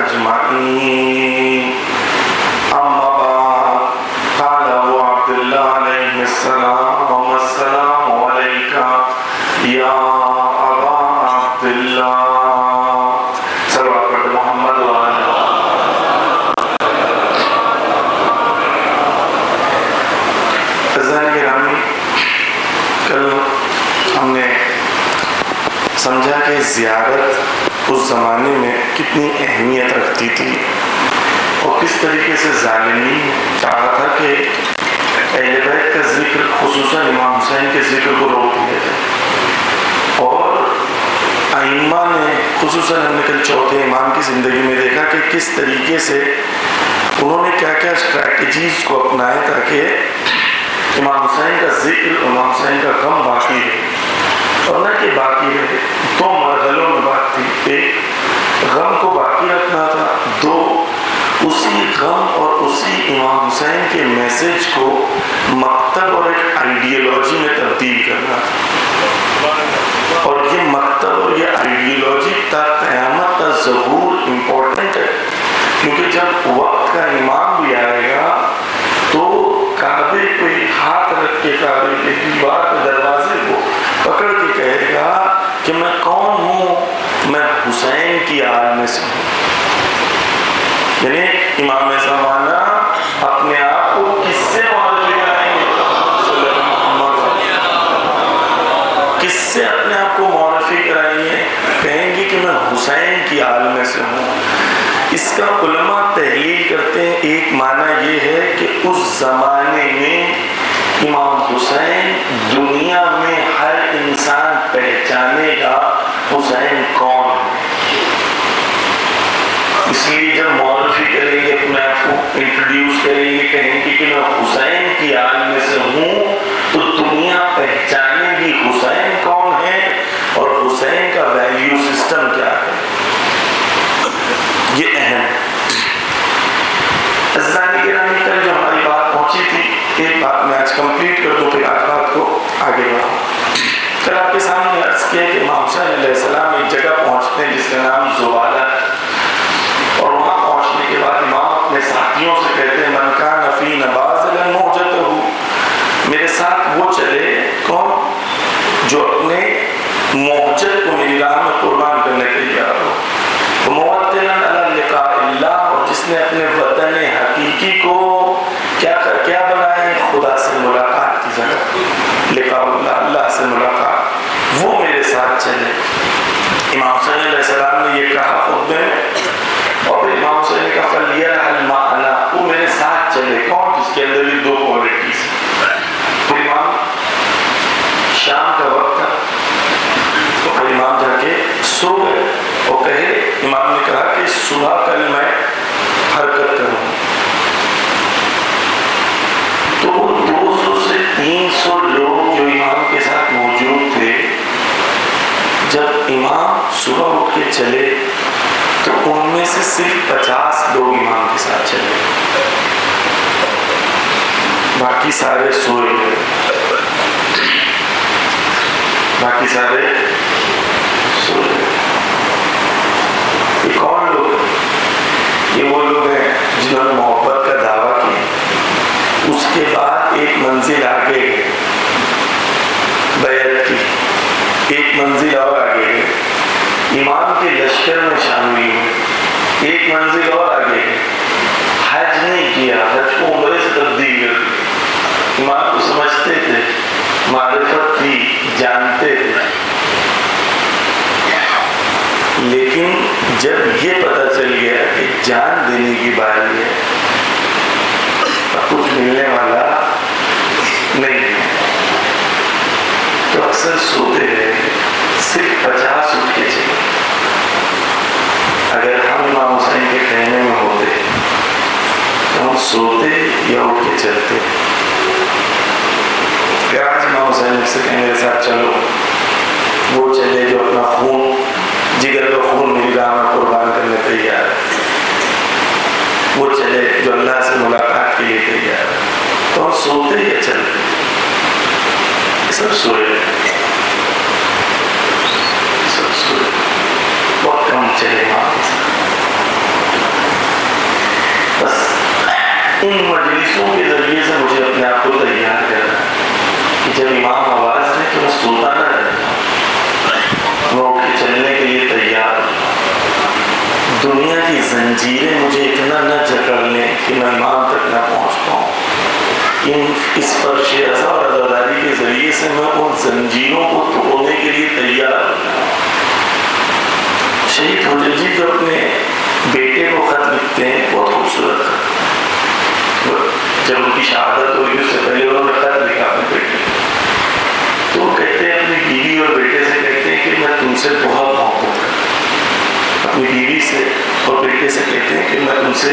أجمعين. أما بعد، قال أبو عبد الله عليه السلام والسلام عليك يا أبا عبد الله. صلوات محمد وعلى عزیزان گرامی، کل ہم نے سمجھا کہ زیارت اس زمانے میں کتنی اہمیت رکھتی تھی اور کس طریقے سے ظالمین چاہا تھا کہ اہل بیت کا ذکر، خصوصاً امام حسین کے ذکر کو روک دیا جائے. اور ائمہ نے، خصوصاً ہم نے کل چوتھے امام کی زندگی میں دیکھا کہ کس طریقے سے انہوں نے کیا کیا اسٹریٹجیز کو اپنائے تاکہ امام حسین کا ذکر، امام حسین کا غم باقی رہے. اور نہ کہ باقی رہے، دو مرحلوں میں بات تھی. ایک غم کو باقی رکھنا تھا، دو اسی غم اور اسی امام حسین کے میسج کو مکتب اور ایک آئیڈیالوجی میں تبدیل کرنا تھا. اور یہ مکتب اور یہ آئیڈیالوجی تا قیامت تا ظہور امپورٹنٹ ہے، کیونکہ جب وقت کا امام بھی آئے گا تو کعبے کو ہاتھ رکھ کے کعبے کے دیوار کے دروازے کو پکڑ کے کہے گا کہ میں کون ہوں؟ میں حسین کی آل میں سے ہوں. یعنی امام زمانہ اپنے آپ کو کس سے معرفی کرائیں گے؟ کس سے اپنے آپ کو معرفی کرائیں گے؟ کہیں گے کہ میں حسین کی آل میں سے ہوں. اس کا علماء تحلیل کرتے ہیں. ایک معنی یہ ہے کہ اس زمانے میں امام حسین دنیا میں ہر انسان پہچانے گا حسین کون ہے. اس لیے جب معرفی کریں گے، اپنے آپ کو انٹروڈیوس کریں گے، کہیں گے کہ میں حسین کی آل میں سے ہوں، تو دنیا پہچانے گی حسین کون ہے اور حسین کا ویلیو سسٹم کیا ہے. یہ اہم ہے. عزیزان گرامی، کل جو ہماری بات پہنچی تھی، ایک بات میں آج کمپلیٹ کر دوں، پھر آج بات کو آگے بڑھاؤں. کل آپ کے سامنے عرض کیا کہ امام حسین علیہ السلام ایک جگہ پہنچتے ہیں جس کا نام زوالہ ہے. اور وہاں پہنچنے کے بعد امام اپنے ساتھیوں سے کہتے ہیں من کان فی نبازل موجتہ، میرے ساتھ وہ چلے کون؟ جو اپنے موجد کو میری راہ میں قربان کرنے کے لیے آ ہو. موطنا علی لقاء اللہ، اور جس نے اپنے وطن حقیقی کو کیا بنایا ہے؟ خدا سے ملاقات کی جگہ. لقاء اللہ، اللہ سے ملاقات، وہ میرے ساتھ چلے. امام حسین علیہ السلام نے یہ کہا خطبے میں، اور پھر امام حسین نے کہا فلیرحل معنا، وہ میرے ساتھ چلے. کون؟ جس کے اندر بھی دو کوالٹیز. پھر امام شام کا وقت تھا تو پھر امام جا کے سو گئے اور کہے، امام نے کہا کہ صبح کل میں حرکت کروں. تو 200 سے 300 لوگ جو امام کے ساتھ موجود تھے، جب امام صبح اٹھ کے چلے تو ان میں سے صرف 50 لوگ امام کے ساتھ چلے، باقی سارے سوئے گئے. باقی سارے سوئے گئے. یہ کون لوگ ہیں؟ یہ وہ لوگ ہیں جنہوں نے محبت کا دعویٰ کیا، اس کے بعد ایک منزل آگے گئے، بیعت کی. ایک منزل اور آگے گئے، امام کے لشکر میں شامل ہوئے. ایک منزل اور آگے گئے، حج نہیں کیا، حج کو عمرے سے تبدیل کر دیا. امام کو سمجھتے تھے، معرفت تھی، جانتے تھے. لیکن جب یہ پتہ چل گیا کہ جان دینے کی باری ہے، کچھ ملنے والا نہیں ہے، تو اکثر سوتے رہے. صرف 50 اٹھ کے چلے. اگر ہم امام حسین کے کہنے میں ہوتے تو ہم سوتے یا اٹھ کے چلتے؟ کہ آج امام حسین سے کہیں میرے ساتھ چلو، وہ چلے جو اپنا خون، جگر کا خون میری راہ میں قربان کرنے تیار ہے. وہ چلے جو اللہ سے ملاقات کے لیے تیار ہے. تو ہم سوتے یا چلتے؟ سب سوئے، سب سوئے. بہت کم چلے وہاں کے ساتھ. ان مجلسوں کے ذریعے سے مجھے اپنے آپ کو تیار کرنا کہ جب امام آواز دے تو میں سوتا نہ رہتا، میں اٹھ کے چلنے کے لیے تیار ہوں۔ دنیا کی زنجیریں مجھے اتنا نہ جکڑ لیں کہ میں امام تک نہ پہنچ پاؤں۔ اس فرش عزا اور عزاداری کے ذریعے سے میں ان زنجیروں کو توڑنے کے لیے تیار ہوں۔ شہید حجر جی جو اپنے بیٹے کو خط لکھتے ہیں، بہت خوبصورت خط، جب ان کی شہادت ہوئی اس سے پہلے انہوں نے خط لکھا اپنے بیٹے کو، تو وہ کہتے ہیں اپنی بیوی اور بیٹے سے کہتے ہیں کہ میں تم سے بہت محبت کرتا ہوں۔ اپنی بیوی سے اور بیٹے سے کہتے ہیں کہ میں تم سے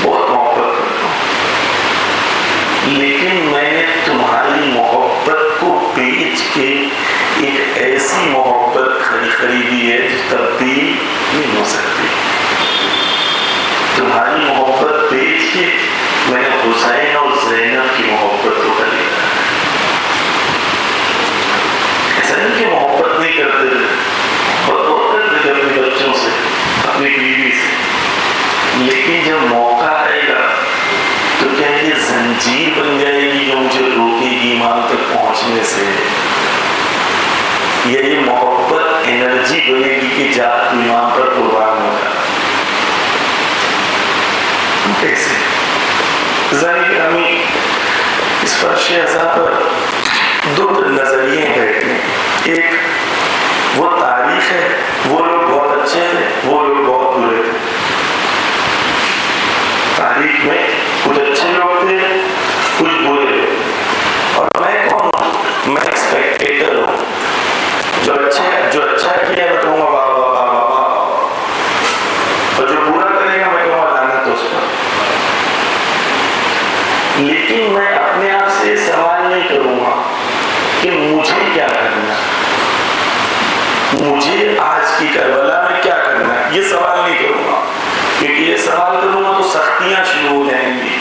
بہت محبت کرتا ہوں، لیکن میں نے تمہاری محبت کو بیچ کے ایک ایسی محبت خریدی ہے جو تبدیل نہیں ہو سکتی۔ تمہاری محبت بیچ کے میں نے حسین اور زینب کی محبت کو خریدا۔ ایسا نہیں کہ محبت نہیں کرتے تھے، بہت کرتے تھے اپنے بچوں سے، اپنی بیوی سے، لیکن جب موقع آئے گا تو کیا یہ زنجیر بن جائے گی جو مجھے روکے گی امام تک پہنچنے سے، یا یہ محبت انرجی بنے گی کہ جا تو امام پر قربان ہوگا؟ کیسے؟ ذرا ہمیں اس فرش عزا پر دو نظریے بیٹھنے، ایک وہ تاریخ ہے، وہ لوگ بہت اچھے تھے، وہ لوگ بہت برے تھے۔ تاریخ میں کچھ اچھے لوگ تھے، کچھ برے لوگ، اور میں کون ہوں؟ میں ایک اسپیکٹیٹر ہوں۔ جو اچھا کیا میں کہوں گا واہ واہ واہ واہ واہ، اور جو برا کرے گا میں کہوں گا لعنت اس پر۔ لیکن میں اپنے آپ سے سوال نہیں کروں گا کہ مجھے کیا کرنا، مجھے آج کی کربلا میں کیا کرنا ہے، یہ سوال نہیں کروں گا، کیونکہ یہ سوال کروں گا تو سختیاں شروع ہو جائیں گی،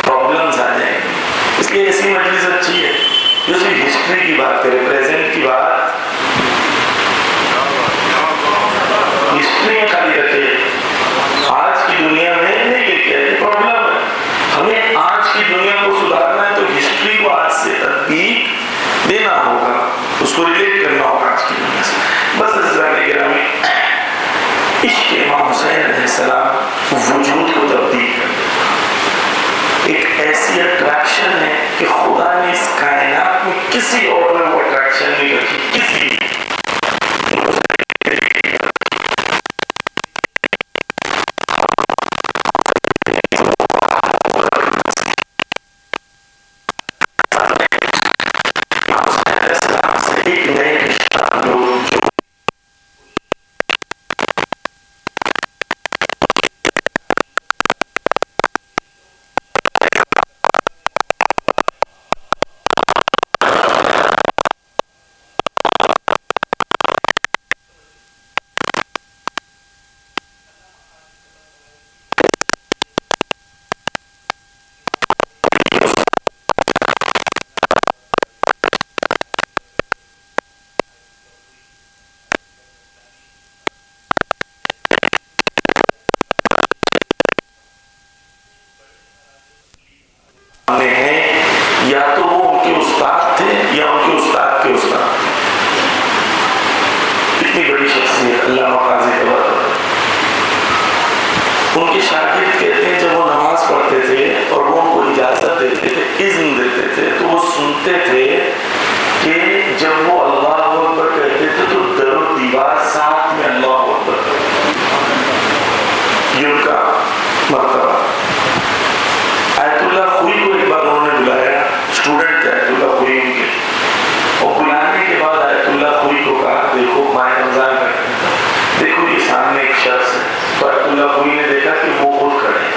پرابلمز آ جائیں گی۔ اس لیے ایسی مجلس اچھی ہے جو صرف ہسٹری کی بات کرے، پریزنٹ کی بات ہسٹری میں خالی رکھے، آج کی دنیا میں نہیں لکھے، پرابلم ہے۔ ہمیں آج کی دنیا کو سدھارنا ہے تو ہسٹری کو آج سے تطبیق دینا ہوگا، اس کو ریلیٹ کرنا ہوگا آج کی دنیا سے۔ بس عزیزان گرامی، عشق امام حسین علیہ السلام وجود کو تبدیل کر دیتا، ایک ایسی اٹریکشن ہے کہ خدا نے اس کائنات میں کسی اور میں وہ اٹریکشن نہیں رکھی، کسی یا تو وہ ان کے استاد تھے یا ان کے استاد کے استاد۔ اتنی بڑی شخصیت علامہ قاضی طباطبائی، ان کے شاگرد کہتے ہیں جب وہ نماز پڑھتے تھے اور وہ ان کو اجازت دیتے تھے، اذن دیتے تھے، تو وہ سنتے تھے کہ جب وہ اللہ اکبر کہتے تھے تو در و دیوار ساتھ میں اللہ اکبر کہتے تھے۔ یہ ان کا مرتبہ۔ آیت اللہ خوئی کو ایک بار انہوں نے بلایا، اسٹوڈنٹ تھے آیت اللہ خوئی ان کے، اور بلانے کے بعد آیت اللہ خوئی کو کہا دیکھو ماہ رمضان کا دیکھو یہ سامنے ایک شخص ہے، تو آیت اللہ خوئی نے دیکھا کہ وہ خود کھڑے ہیں،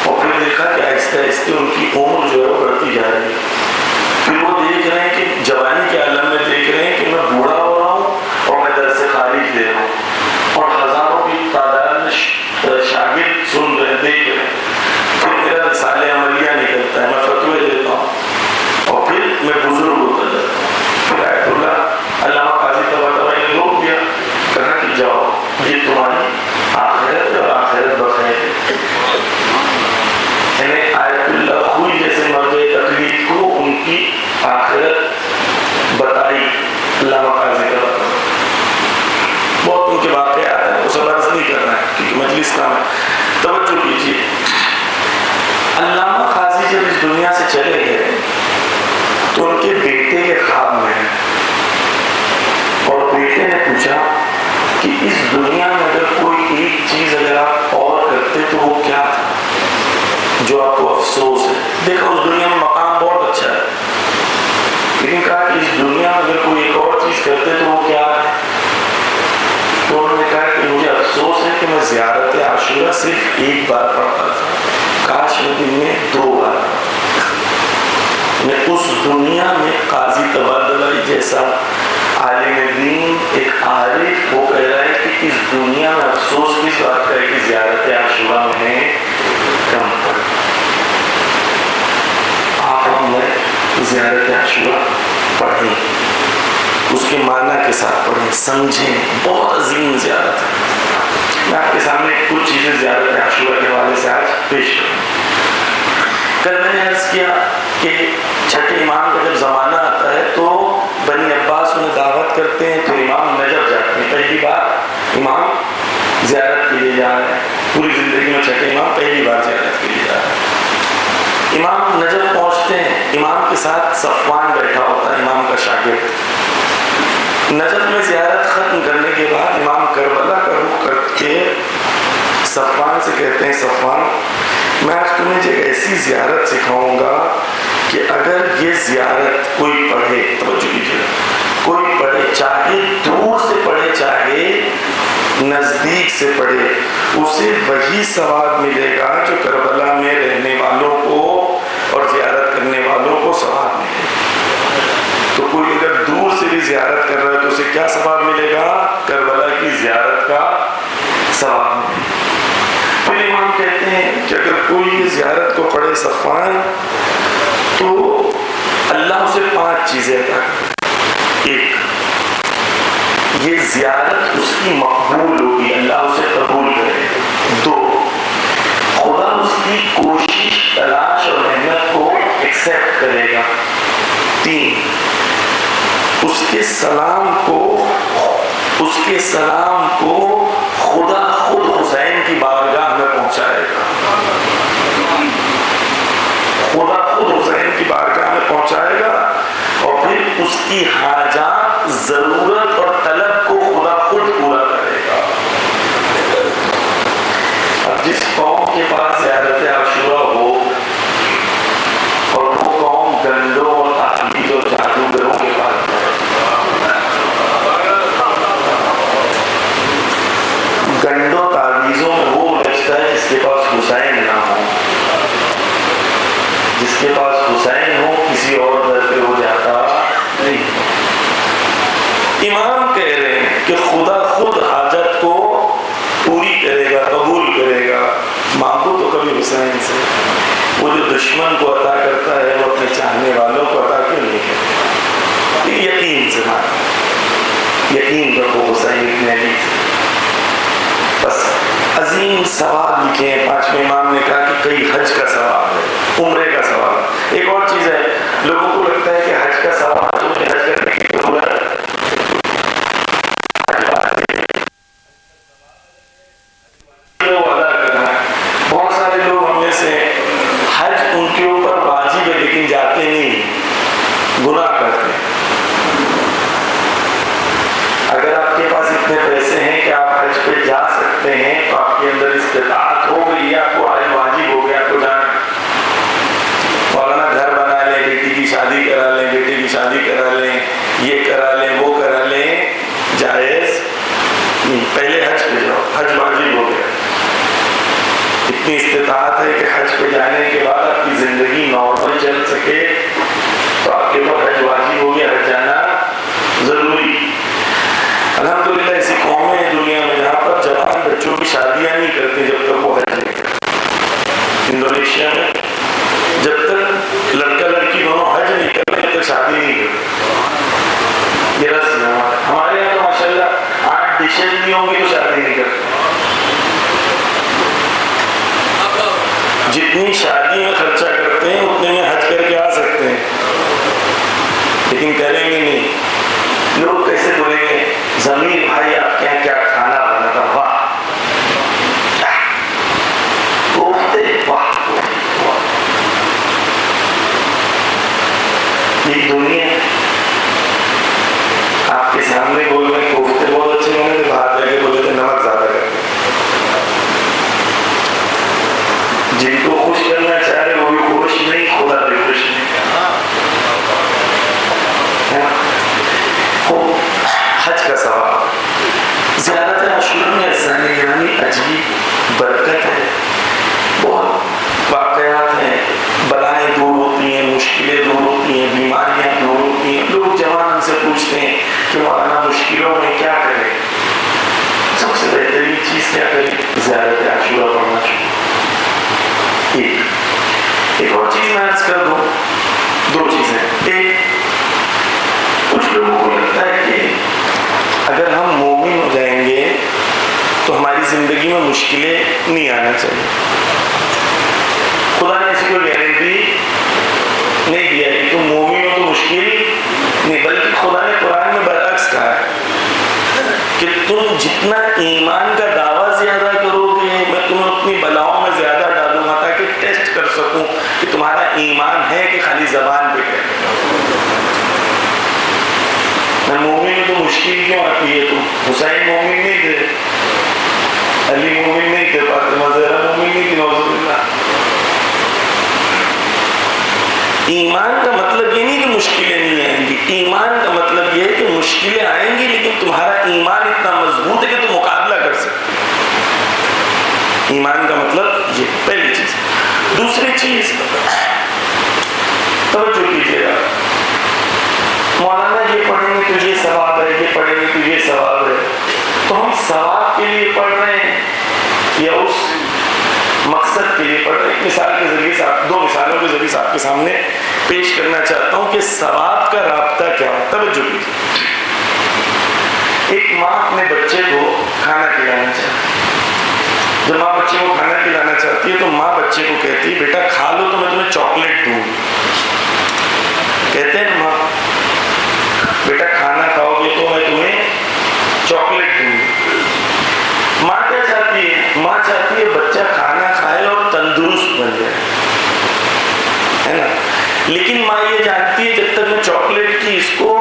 اور پھر دیکھا کہ آہستہ آہستہ ان کی عمر جو ہے وہ بڑھتی جا رہی ہے، پھر وہ دیکھ رہے ہیں کہ جوانی کے عالم میں دیکھ رہے ہیں کہ میں بوڑھا ہو رہا ہوں اور میں در سے خارج دے رہا ہوں، اور ہزاروں کی تعداد میں شاگرد سن رہے ہیں، دیکھ رہے ہیں، پھر میرا رسالہ عملیہ نکلتا ہے، میں فتوے دیتا ہوں، اور پھر میں بزرگ ہوتا جاتا ہوں۔ پھر آیت اللہ علامہ قاضی طباطبائی نے روک دیا، کہا کہ جاؤ یہ تمہاری آخرت اور آخرت بخیر ہے، مجلس کا توجہ کیجیے. علامہ قاضی جب اس دنیا سے چلے گئے تو ان کے بیٹے کے خواب میں اور بیٹے نے پوچھا کہ اس دنیا میں اگر کوئی ایک چیز اگر آپ اور کرتے تو وہ کیا تھا جو آپ کو افسوس ہے. دیکھو اس دنیا میں مقام بہت اچھا ہے, لیکن کہا کہ اس دنیا میں اگر کوئی ایک اور چیز کرتے تو وہ کیا ہے. تو انہوں نے کہا کہ مجھے افسوس ہے کہ میں زیارت عاشورہ صرف ایک بار پڑھتا تھا, کاش میں دن میں 2 بار. میں اس دنیا میں قاضی تبادلہ جیسا عالم دین ایک عارف وہ کہہ رہا ہے کہ اس دنیا میں افسوس کس بات کا ہے کہ زیارت عاشورہ میں کم پڑ. آپ ہم نے زیارت عاشورہ پڑھیں, اس کے معنی کے ساتھ پڑھیں, سمجھیں. بہت عظیم زیارت ہے. میں آپ کے سامنے کچھ چیزیں زیارت عاشورہ کے حوالے سے آج پیش کروں. کل میں نے عرض کیا کہ چھٹے امام کا جب زمانہ آتا ہے تو بنی عباس انہیں دعوت کرتے ہیں تو امام نجف جاتے ہیں. پہلی بار امام زیارت کے لیے جا رہے ہیں, پوری زندگی میں چھٹے امام پہلی بار زیارت کے لیے جا رہے ہیں. امام نجف پہنچتے ہیں, امام کے ساتھ صفوان بیٹھا ہوتا ہے, امام کا شاگرد. نجف میں زیارت ختم کرنے کے بعد امام کربلا کا رخ کر کے صفوان سے کہتے ہیں, صفوان میں آج تمہیں ایک ایسی زیارت سکھاؤں گا کہ اگر یہ زیارت کوئی پڑھے, توجہ کیجیے, کوئی پڑھے, چاہے دور سے پڑھے چاہے نزدیک سے پڑھے, اسے وہی ثواب ملے گا جو کربلا میں رہنے والوں کو اور زیارت کرنے والوں کو ثواب ملے گا. تو کوئی اگر دور سے بھی زیارت کر رہا ہے تو اسے کیا ثواب ملے گا؟ کربلا کی زیارت کا ثواب ملے گا. پھر امام کہتے ہیں کہ اگر کوئی یہ زیارت کو پڑھے صفوان تو اللہ اسے 5 چیزیں عطا کرے. ایک, یہ زیارت اس کی مقبول ہوگی, اللہ اسے قبول کرے. 2, خدا اس کی کوشش, تلاش اور محنت کو ایکسیپٹ کرے گا. 3, اس کے سلام کو خدا خود حسین کی بارگاہ میں پہنچائے گا. خدا خود حسین کی بارگاہ میں پہنچائے گا اور پھر اس کی حاجات, ضرورت اور طلب کو خدا خود پورا کرے گا. اب جس قوم کے پاس زیارت عاشورہ ہو اور وہ قوم گنڈوں اور تعویذ اور جادوگروں کے پاس گنڈوں تعویذوں میں وہ رشتہ ہے جس کے پاس حسین نہ ہو. جس کے پاس حسین ہو کسی اور در پہ ہو جاتا نہیں. امام کہہ رہے ہیں کہ خدا خود حاجت کو پوری کرے گا, قبول کرے گا. مانگو تو کبھی حسین سے. وہ جو دشمن کو عطا کرتا ہے وہ اپنے چاہنے والوں کو عطا کیوں نہیں کرتا؟ یقین سے مانگو, یقین رکھو حسین ابن علی. بس عظیم ثواب لکھے ہیں. 5ویں امام نے کہا کہ کئی حج کا ثواب ہے, عمرے کا ثواب. ایک اور چیز ہے, لوگوں کو لگتا ہے کہ حج کا ثواب تو حج کرنے کی ضرورت ہے. بہت سارے لوگ ہم میں سے حج ان کے اوپر واجب ہے لیکن جاتے نہیں, گناہ کرتے. اگر آپ کے پاس اتنے پیسے ہیں کہ آپ حج پہ جا سکتے ہیں تو آپ کے اندر استطاعت ہو گئی, آپ کو حج واجب ہو گیا, آپ کو جانا. مولانا گھر بنا لیں, بیٹی کی شادی کرا لیں, بیٹے کی شادی کرا لیں, یہ کرا لیں, وہ کرا لیں, جائز. پہلے حج پہ جاؤ, حج واجب ہو گیا. اتنی استطاعت ہے کہ حج پہ جانے کے بعد آپ کی زندگی نارمل چل سکے تو آپ کے تو حج واجب ہو گیا, حج جانا ضروری. الحمدللہ ایسی قومیں ہیں دنیا میں جہاں پر جوان بچوں کی شادیاں نہیں کرتے جب تک وہ حج نہیں کرتے. انڈونیشیا میں جب تک لڑکا لڑکی دونوں حج نہیں کرتے تب تک شادی نہیں کرتے. یہ رسم ہے. ہمارے یہاں تو ماشاءاللہ 8 ڈشز نہیں ہوں گی تو شادی نہیں کرتے. جتنی شادی میں خرچہ کرتے ہیں اتنے میں حج کر کے آ سکتے ہیں, لیکن کریں گے نہیں. لوگ کیسے بولیں گے, ضمیر بھائی آپ کے یہاں کیا کھانا بنا تھا, واہ جن کو خوش کرنا چاہ رہے وہ بھی خوش نہیں، خدا بھی خوش نہیں. حج کا ثواب، زیارت عاشورہ میں یعنی عجیب برکت ہے. بہت واقعات ہیں، بلائیں دور ہوتی ہیں، مشکلیں دور ہوتی ہیں، بیماریاں دور ہوتی ہیں. لوگ جوان ہم سے پوچھتے ہیں کہ مولانا مشکلوں میں کیا کریں؟ سب سے بہترین چیز کیا کریں؟ زیارت عاشورہ پڑھنا چاہیے. ایک اور چیز میں عرض کر دوں، دو چیزیں. ایک، کچھ لوگوں کو لگتا ہے کہ اگر ہم مومن ہو جائیں گے تو ہماری زندگی میں مشکلیں نہیں آنا چاہیے. خدا نے اسی کو گارنٹی نہیں دیا کہ تم مومن ہو تو مشکل نہیں، بلکہ خدا نے قرآن میں برعکس کہا ہے کہ تم جتنا ایمان کا دعویٰ زیادہ کرو گے میں تمہیں اپنی بلاؤں میں زیادہ ڈالوں گا، تاکہ ٹیسٹ کر سکوں کہ تمہارا ایمان ہے کہ خالی زبان پہ ہے. میں مومن تو مشکل کیوں آتی ہے؟ تم حسین مومن نہیں تھے، علی مومن نہیں تھے، فاطمہ زہرا مومن نہیں تھی، نعوذ باللہ. ایمان کا مطلب یہ نہیں کہ مشکلیں نہیں آئیں گی، ایمان کا مطلب یہ ہے کہ مشکلیں آئیں گی لیکن تمہارا ایمان اتنا مضبوط ہے کہ تم مقابلہ کر سکتے. ایمان کا مطلب یہ پہلی چیز. دوسری چیز، توجہ کیجیے گا، مولانا یہ پڑھیں گے تو یہ ثواب ہے، یہ پڑھیں گے تو یہ ثواب ہے. تو ہم ثواب کے لیے پڑھ رہے ہیں یا اس مقصد کے لیے پڑھ رہے ہیں؟ ایک مثال کے ذریعے سے دو مثالوں کے ذریعے سے آپ کے سامنے پیش کرنا چاہتا ہوں کہ ثواب کا رابطہ کیا ہے. توجہ کیجیے. ایک ماں اپنے بچے کو کھانا کھلانا چاہتی ہے. جب ماں بچے کو کھانا کھلانا چاہتی ہے تو ماں بچے کو کہتی ہے بیٹا کھا لو تو میں تمہیں چاکلیٹ دوں. کہتے ہیں ماں بیٹا کھانا کھاؤ گے تو میں تمہیں چاکلیٹ دوں. ماں کیا چاہتی ہے؟ ماں چاہتی ہے بچہ کھانا کھائے اور تندرست بن جائے، ہے نا. لیکن ماں یہ جانتی ہے جب تک میں چاکلیٹ کی اس کو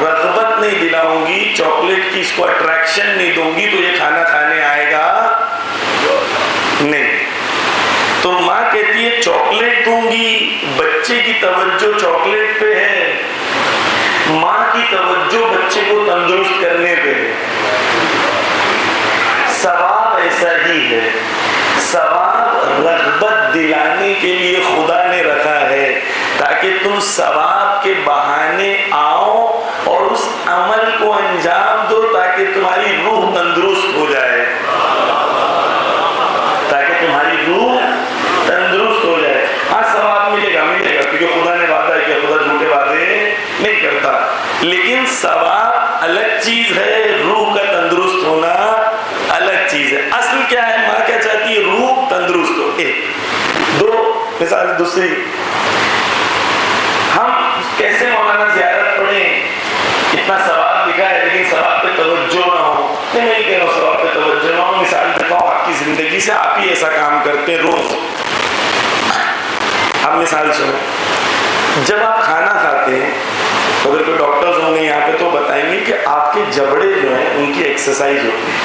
رغبت نہیں دلاؤں گی، چاکلیٹ کی اس کو اٹریکشن نہیں دوں گی تو یہ کھانا کھانے آئے گا نہیں. تو ماں کہتی ہے چاکلیٹ دوں گی، بچے کی توجہ چاکلیٹ پہ ہے، ماں کی توجہ بچے کو تندرست کرنے پہ ہے. ثواب ایسا ہی ہے، ثواب رغبت دلانے کے لیے خدا نے رکھا ہے تاکہ تم ثواب کے بہانے آؤ اور اس عمل کو انجام دو تاکہ تمہاری روح تندرست ہو جائے، تاکہ تمہاری روح تندرست ہو جائے. ہاں ثواب ملے گا کیونکہ خدا نے وعدہ کیا، خدا جھوٹے وعدے نہیں کرتا. لیکن ثواب الگ چیز ہے، روح کا تندرست ہونا الگ چیز ہے. اصل کیا ہے؟ ماں کیا چاہتی ہے؟ روح تندرست ہو. ایک دو مثال. دوسری، ہم کیسے مولانا زیارت پڑھیں؟ اتنا ثواب لکھا ہے لیکن ثواب پہ توجہ نہ ہو. میں نہیں کہہ رہا ہوں ثواب پہ توجہ نہ ہو، مثال دیتا ہوں آپ کی زندگی سے. آپ ہی ایسا کام کرتے ہیں روز. آپ مثال سنو، جب آپ کھانا کھاتے ہیں، اگر کوئی ڈاکٹرز ہوں گے یہاں پہ تو بتائیں گے کہ آپ کے جبڑے جو ہیں ان کی ایکسرسائز ہوتی ہے.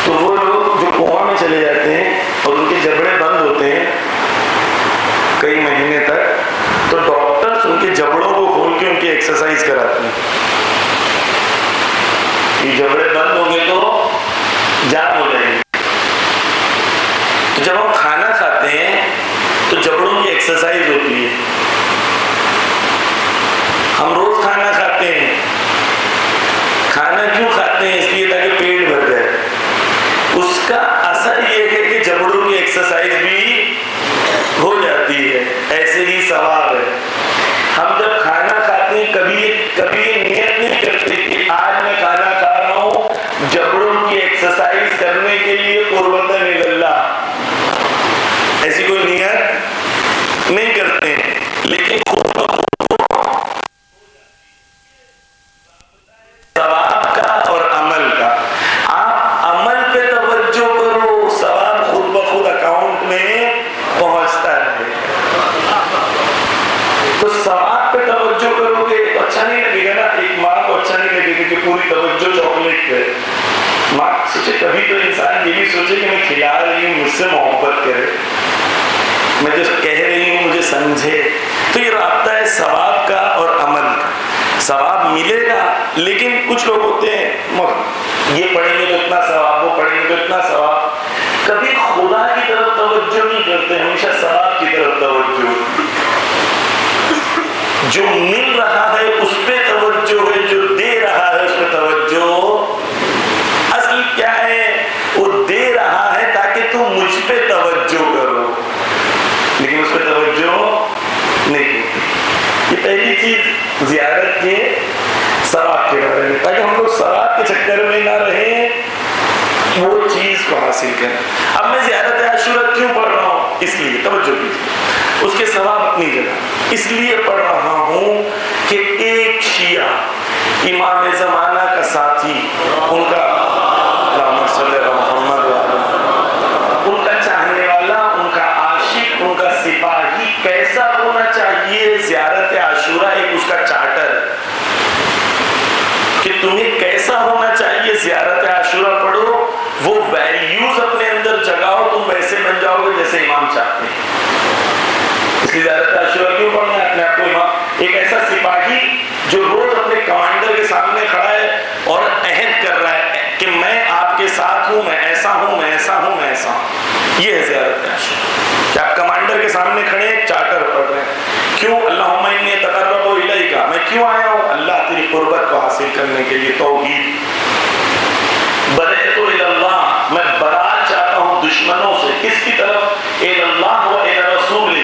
تو وہ لوگ جو کوما میں چلے جاتے ہیں اور ان کے جبڑے بند ہوتے ہیں کئی مہینے تک، تو ڈاکٹرز ان کے جبڑوں کو کھول کے ان کی ایکسرسائز کراتے ہیں. یہ جبڑے بند ہوں گے تو جام ہو جائیں گے. تو جب ہم کھانا کھاتے ہیں تو جبڑوں کی ایکسرسائز ہوتی ہے. ہم روز کھانا کھاتے ہیں. کھانا کیوں کھاتے ہیں؟ اس لیے تاکہ پیٹ بھر جائے. اس کا اثر یہ ہے کہ جبڑوں کی ایکسرسائز بھی ہو جاتی ہے. ایسے ہی ثواب ہے. ہم جب کھانا کھاتے ہیں کبھی نیت نہیں کرتے کہ آج میں کھانا کھا رہا ہوں جبڑوں کی ایکسرسائز کرنے کے لیے قربتاً اللہ، ایسی کوئی نیت نہیں کرتے ہیں. لیکن ثواب کا اور عمل کا، آپ عمل پہ توجہ کرو، ثواب خود بخود اکاؤنٹ میں پہنچتا ہے. تو ثواب پہ توجہ کرو گے تو اچھا نہیں لگے گا نا. ایک ماں کو اچھا نہیں لگے گا کہ پوری توجہ چاکلیٹ پہ. ماں سوچے کبھی تو انسان یہ بھی سوچے کہ میں کھلا رہی ہوں مجھ سے محبت کرے، میں جو کہہ رہی ہوں مجھے سمجھے. تو یہ رابطہ ہے ثواب کا اور عمل کا. ثواب ملے گا، لیکن کچھ لوگ ہوتے ہیں یہ پڑھیں گے تو اتنا ثواب، وہ پڑھیں گے تو اتنا ثواب، کبھی خدا کی طرف توجہ نہیں کرتے، ہمیشہ ثواب کی طرف توجہ. جو مل رہا ہے اس پہ توجہ ہے، جو دے رہا ہے اس پہ توجہ. اصل کیا ہے؟ وہ دے رہا ہے تاکہ تم مجھ پہ توجہ کرو، لیکن اس پہ توجہ نہیں. یہ پہلی چیز زیارت کے ثواب کے بارے میں، تاکہ ہم لوگ ثواب کے چکر میں نہ رہیں، وہ چیز کو حاصل کریں. اب میں زیارت عاشورہ کیوں پڑھ رہا ہوں؟ اس لیے توجہ کیجیے، اس کے ثواب اپنی جگہ اس لیے پڑھ رہا ہوں کہ ایک شیعہ امام زمانہ کا ساتھی، ان کا ان کا چاہنے والا، ان کا عاشق، ان کا سپاہی کیسا ہونا چاہیے. زیارت عاشورہ ایک اس کا چارٹر کہ تمہیں کیسا ہونا چاہیے. زیارت عاشورہ پڑھو، وہ ویلیوز اپنے اندر جگاؤ، تم ویسے بن جاؤ گے جیسے امام چاہتے ہیں. اس لیے زیارت عاشورہ کیوں پڑھنا ہے؟ اپنے آپ کو امام، ایک ایسا سپاہی جو روز اپنے کمانڈر کے سامنے کھڑا ہے اور عہد کر رہا ہے کہ میں آپ کے ساتھ ہوں، میں ایسا ہوں، میں ایسا ہوں، میں ایسا ہوں. یہ ہے زیارت عاشورہ کہ آپ کمانڈر کے سامنے کھڑے ہیں، چارٹر پڑھ رہے ہیں. کیوں؟ اللہم انی اتقرب الیک، میں کیوں آیا ہوں؟ اللہ تیری قربت کو حاصل کرنے کے لیے. توحید. برأت الی اللہ، میں برات چاہتا ہوں دشمنوں سے. کس کی طرف؟ الی اللہ و الی رسول،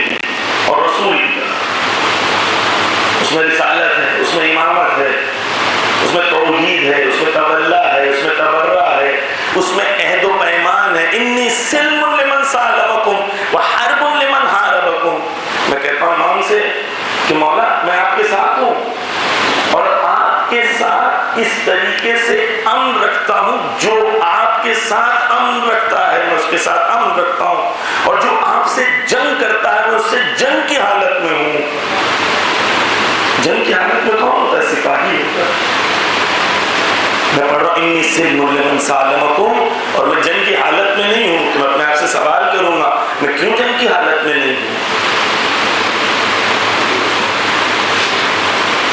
اور رسول کی طرف. اس میں رسالت ہے، اس میں امامت ہے، اس میں توحید ہے، اس میں تولا ہے، اس میں تبرہ ہے، اس میں عہد و پیمان ہے. انی سلم لمن سالمکم وحرب لمن حاربکم. میں کہتا ہوں امام سے کہ مولا میں آپ کے ساتھ ہوں، اور آپ کے ساتھ اس طریقے سے امن رکھتا ہوں. جو آپ کے ساتھ امن رکھتا ہے میں اس کے ساتھ امن رکھتا ہوں، اور جو آپ سے جنگ کرتا ہے میں اس سے جنگ کی حالت میں ہوں. جنگ کی حالت میں کون ہوتا ہے؟ سپاہی ہوتا ہے. میں پڑھ رہا ہوں انی سلم لمن سالمکم، اور میں جنگ کی حالت میں نہیں ہوں. تو میں اپنے آپ سے سوال کروں گا میں کیوں جنگ کی حالت میں نہیں ہوں؟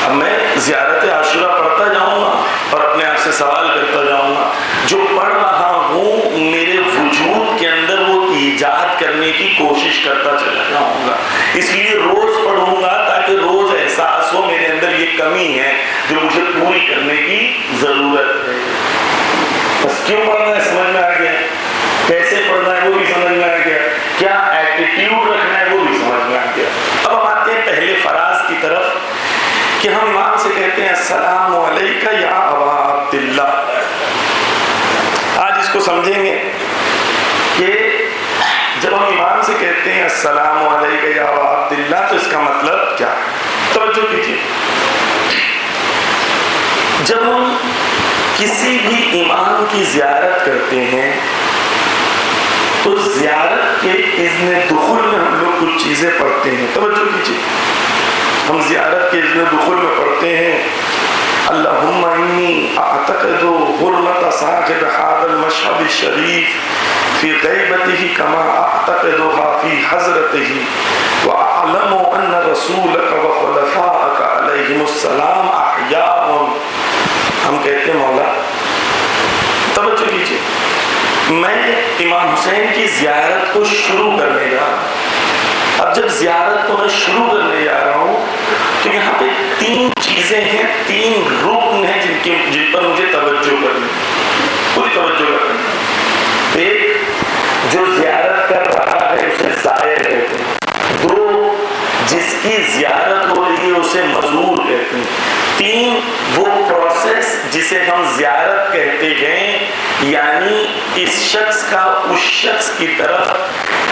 اب میں زیارت عاشورہ پڑھتا جاؤں گا اور اپنے آپ سے سوال کرتا جاؤں گا. جو پڑھ رہا ہوں میرے وجود کے اندر وہ ایجاد کرنے کی کوشش کرتا چلا جاؤں گا. اس لیے روز پڑھوں گا تاکہ روز احساس ہو میرے اندر یہ کمی ہے جو مجھے پوری کرنے کی ضرورت ہے. بس کیوں پڑھنا ہے سمجھ میں آ گیا، کیسے پڑھنا ہے وہ بھی سمجھ میں آ گیا، کیا ایٹیٹیوڈ رکھنا ہے وہ بھی سمجھ میں آ گیا. اب ہم آتے ہیں پہلے فراز کی طرف کہ ہم امام سے کہتے ہیں السلام علیکہ یا ابا عبداللہ. آج اس کو سمجھیں گے کہ جب ہم امام سے کہتے ہیں السلام علیکہ یا ابا عبداللہ تو اس کا مطلب کیا ہے. توجہ کیجیے، جب ہم کسی بھی امام کی زیارت کرتے ہیں تو زیارت کے اذن دخول میں ہم لوگ کچھ چیزیں پڑھتے ہیں. توجہ کیجیے، ہم زیارت کے اذن دخول میں پڑھتے ہیں اللہم انی اعتقد حرمت صاحب هذا المشهد الشریف فی غیبته کما اعتقدها فی حضرته واعلم ان رسولک وخلفاءک علیہم السلام احیاء. ہم کہتے ہیں مولا توجہ کیجیے، میں امام حسین کی زیارت کو شروع کرنے جا رہا ہوں. اب جب زیارت کو میں شروع کرنے جا رہا ہوں تو یہاں پہ تین چیزیں ہیں، تین رکن ہیں جن پر مجھے توجہ کرنی، پوری توجہ کرنی. ایک، جو زیارت کر رہا ہے اسے زائر کہتے ہیں. دو، جس کی زیارت ہو رہی ہے اسے مزور کہتے ہیں. تین، وہ پروسیس جسے ہم زیارت کہتے ہیں، یعنی اس شخص کا اس شخص کی طرف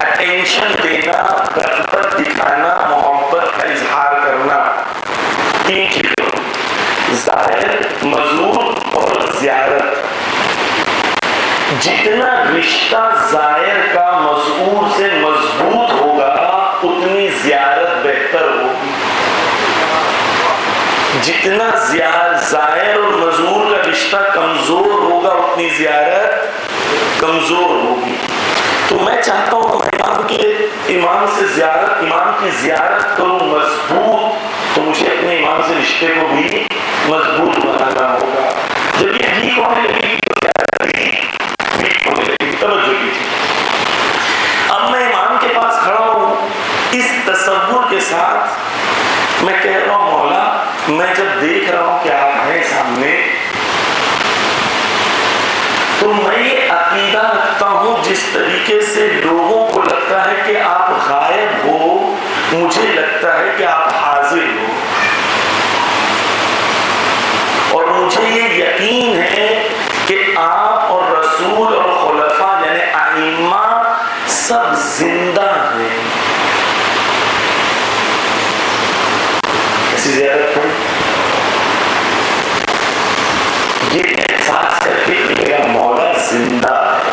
اٹینشن دینا، رغبت دکھانا، محبت کا اظہار کرنا. تین چیزیں، زائر، مزور اور زیارت. جتنا رشتہ زائر کا مزور سے مضبوط ہوگا اتنی زیارت بہتر ہوگی. جتنا ظاہر اور مظہور کا رشتہ کمزور ہوگا اتنی زیارت کمزور ہوگی. تو میں چاہتا ہوں امام کی زیارت کروں مضبوط، تو مجھے اپنے امام سے رشتے کو بھی مضبوط بنانا ہوگا. جب یہ ٹھیک ہونے لگے گی تو زیارت ٹھیک ہونے لگے گی. توجہ کیجیے، اب میں امام کے پاس کھڑا ہوں اس تصور کے ساتھ، میں کہہ رہا ہوں مولا میں جب دیکھ رہا ہوں کہ آپ ہیں سامنے، تو میں یہ عقیدہ رکھتا ہوں جس طریقے سے لوگوں کو لگتا ہے کہ آپ غائب ہو، مجھے لگتا ہے کہ آپ حاضر ہو. اور مجھے یہ یقین ہے کہ آپ اور رسول اور خلفاء یعنی ائمہ سب زندہ ہیں. ایسی زیارت کریں، یہ احساس کر کے میرا مولا زندہ ہے.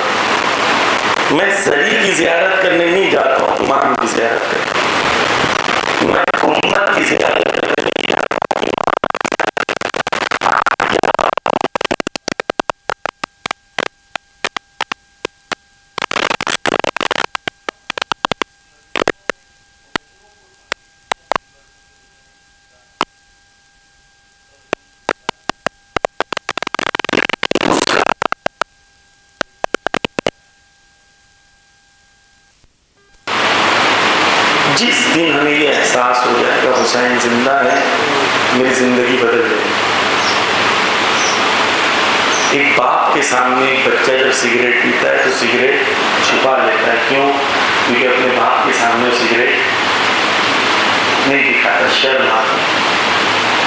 میں زری کی زیارت کرنے نہیں جاتا ہوں، امام کی زیارت کرنے، میں امت کی زیارت کرنے نہیں جاتا ہوں. جس دن ہمیں یہ احساس ہو جائے گا حسین زندہ ہے، میری زندگی بدل جائے گی. ایک باپ کے سامنے ایک بچہ جب سگریٹ پیتا ہے تو سگریٹ چھپا لیتا ہے. کیوں؟ کیونکہ اپنے باپ کے سامنے وہ سگریٹ نہیں دکھاتا، شرم آتی.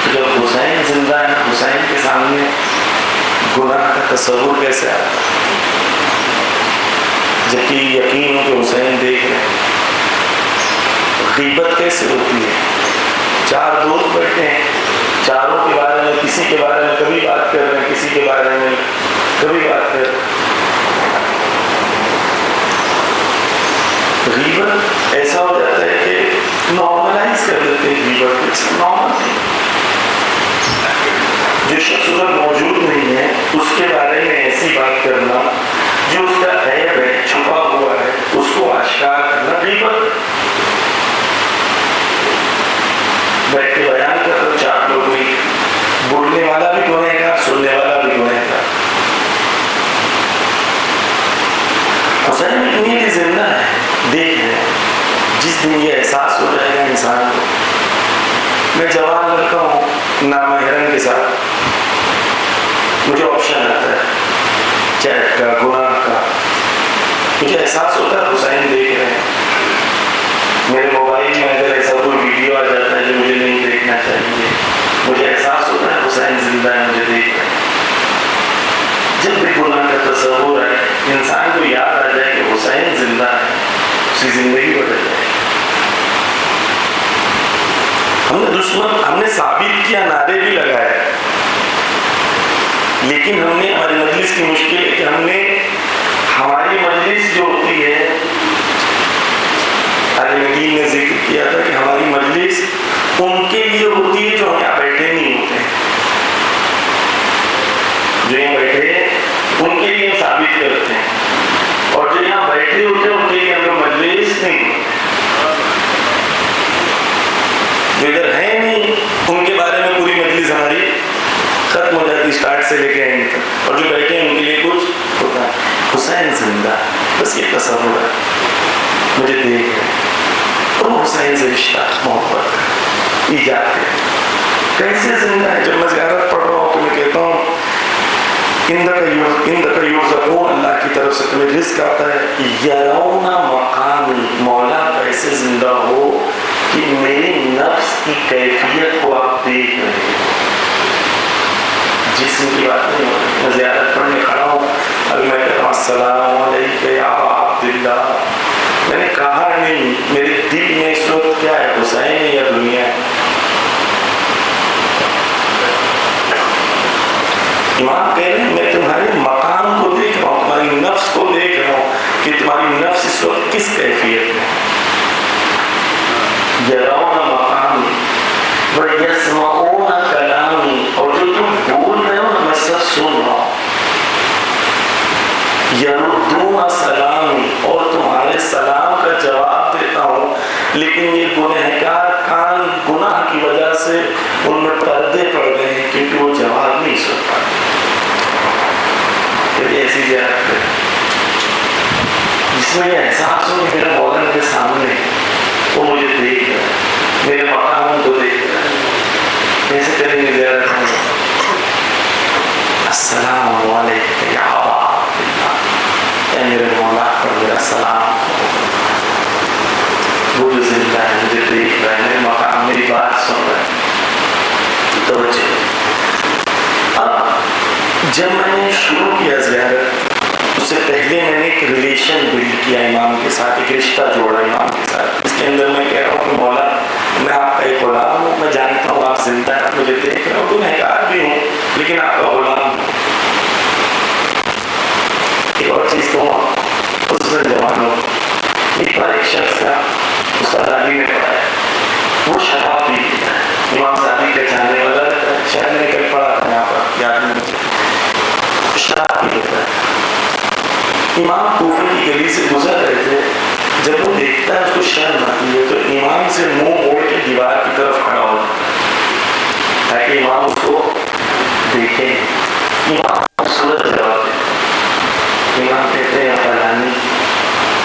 تو جب حسین زندہ ہے، حسین کے سامنے گناہ کا تصور کیسے آتا، جبکہ یقین ہو کہ حسین دیکھ رہے ہیں. غیبت کیسے ہوتی ہے؟ چار دوست بیٹھے ہیں، چاروں کے بارے میں کسی کے بارے میں کبھی بات کر رہے ہیں، کسی کے بارے میں کبھی بات کر رہے ہیں. غیبت ایسا ہو جاتا ہے کہ نارملائز کر دیتے ہیں غیبت. نارمل جو شخص ادھر موجود نہیں ہے اس کے بارے میں ایسی بات کرنا جو اس کا عیب ہے، چھپا ہوا ہے، اس کو آشکار کرنا غیبت. بیٹھ کے بیان کر رہے چار لوگ بھی، بولنے والا بھی گنہگار گا، سننے والا بھی گنہگار گا. حسین اتنی بھی زندہ ہے، دیکھ رہے ہیں. جس دن یہ احساس ہو جائے گا انسان کو، میں جوان لڑکا ہوں نامحرم کے ساتھ، مجھے آپشن آتا ہے چیٹ کا، گناہ کا. مجھے احساس ہوتا ہے حسین دیکھ رہے ہیں. میرے موبائل میں اگر ایسا کوئی ویڈیو آ جاتا ہے جو مجھے نہیں دیکھنا چاہیے، مجھے احساس ہوتا ہے حسین زندہ ہے، مجھے دیکھ رہے ہیں. جب بھی گناہ کا تصور ہے انسان کو یاد آ جائے کہ حسین زندہ ہے، اس کی زندگی بدل جائے. ہم نے ثابت کیا، نعرے بھی لگائے، لیکن ہم نے ہماری مجلس کی مشکل ہے کہ ہماری مجلس جو ہوتی ہے، عالم نے ذکر کیا تھا کہ ہماری مجلس ان کے لیے ہوتی ہے جو یہاں بیٹھے نہیں ہوتے. جو یہاں بیٹھے ان کے لیے ہم ثابت کرتے ہیں، اور جو یہاں بیٹھے ہوتے ہیں ان کے لیے ہم لوگ مجلس نہیں ہوتے. جو ادھر ہیں نہیں ان کے بارے میں پوری مجلس ہماری ختم ہو جاتی اسٹارٹ سے لے کے اینڈ تک، اور جو بیٹھے ہیں ان کے لیے کچھ ہوتا ہے. حسین زندہ، بس یہ تصور ہے. مجھے دیکھ رہے ہیں اور حسین سے رشتہ محبت ایجاد کرے. کیسے زندہ ہے؟ جب میں زیارت پڑھ رہا ہوں تو میں کہتا ہوں اندک یرزقون، اللہ کی طرف سے تمہیں رزق آتا ہے. یرون مقامی، مولا کیسے زندہ ہو کہ میری نفس کی کیفیت کو آپ دیکھ رہے ہیں. جسم کی بات نہیں ہو رہی. میں زیارت پڑھنے کھڑا ہوں، ابھی میں کہتا ہوں السلام علیکم یا ابا عبداللہ. میں نے کہا نہیں، میرے دل میں اس وقت کیا ہے، حسین ہے یا دنیا ہے. امام کہہ رہے ہیں میں تمہارے مقام کو دیکھ رہا ہوں، تمہاری نفس کو دیکھ رہا ہوں کہ تمہاری نفس اس وقت کس کیفیت میں. یرون مقامی ویسمعون کلام یردون سلامی، اور تمہارے سلام کا جواب دیتا ہوں، لیکن یہ گنہگار کان گناہ کی وجہ سے ان میں پردے پڑ گئے ہیں کیونکہ وہ جواب نہیں سن پاتے۔ ایسی زیارت ہے جس میں یہ احساس ہو کہ میرا مولا میرے سامنے، وہ مجھے دیکھ رہا ہے، میرے مقام کو دیکھ رہا ہے۔ ایسے کریں گے زیارت میں، السلام علیکم یا ابا عبداللہ، اے میرے مولا پر میرا سلام، وہ جو زندہ ہے مجھے دیکھ رہا ہے، میرے مقام میری بات سن رہا ہے۔ توجہ، اب جب میں نے شروع کیا زیارت، اس سے پہلے میں نے ایک ریلیشن بلڈ کیا امام کے ساتھ، ایک رشتہ جوڑا امام کے ساتھ۔ اس کے اندر میں کہہ رہا ہوں کہ مولا میں آپ کا ایک غلام ہوں، میں جانتا ہوں آپ زندہ ہیں، مجھے دیکھ رہا ہوں، گنہگار بھی ہوں، لیکن آپ کا غلام ہوں۔ ایک اور چیز کہوں، اس میں جوان ہو، ایک بار ایک شخص کا استاد علی نے پڑھایا، وہ شراب پی لیتا ہے، امام صاحب کا چاہنے والا رہتا ہے، شاید میں نے کل پڑھا تھا یہاں پر، یاد نہیں مجھے، شراب پی لیتا ہے۔ امام کوفے کی گلی سے گزر رہے تھے، جب وہ دیکھتا ہے اس کو شرم آتی ہے تو امام سے منہ موڑ کے دیوار کی طرف کھڑا ہو تاکہ امام اس کو دیکھے۔ امام خوبصورت جواب دیتے، امام کہتے ہیں فلانی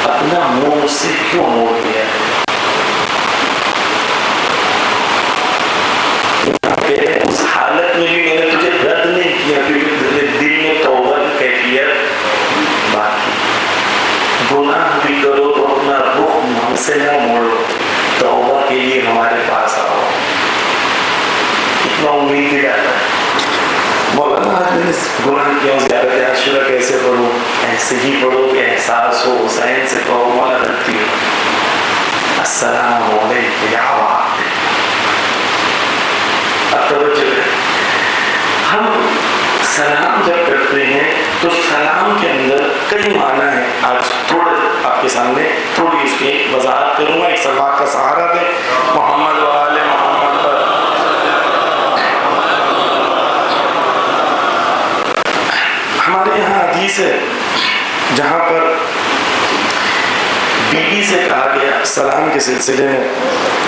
اپنا منہ مجھ سے کیوں موڑ دیا؟ امام کہتے ہیں اس حالت میں بھی میں نے تجھے رد نہیں کیا کیونکہ دل میں توبہ کی کیفیت باقی، گناہ بھی کرو تو اپنا رخ ہم سے نہ موڑو، توبہ کے لیے ہمارے پاس آؤ۔ اتنا امید دلاتا ہے۔ مولانا آج میں نے گناہ کیوں زیارت عاشورہ کیسے پڑھوں؟ ایسے ہی پڑھو کہ احساس ہو، حسین سے کہو مولا غلطی ہو، السلام علیکم یا ابا عبداللہ۔ اب توجہ ہے، ہم سلام جب کرتے ہیں تو سلام کے اندر کئی معنی ہیں۔ آج تھوڑے آپ کے سامنے تھوڑی اس کی وضاحت کروں گا۔ ایک سلوات کا سہارا دیں محمد و آل محمد پر۔ ہمارے یہاں حدیث ہے جہاں پر بی بی سے کہا گیا سلام کے سلسلے میں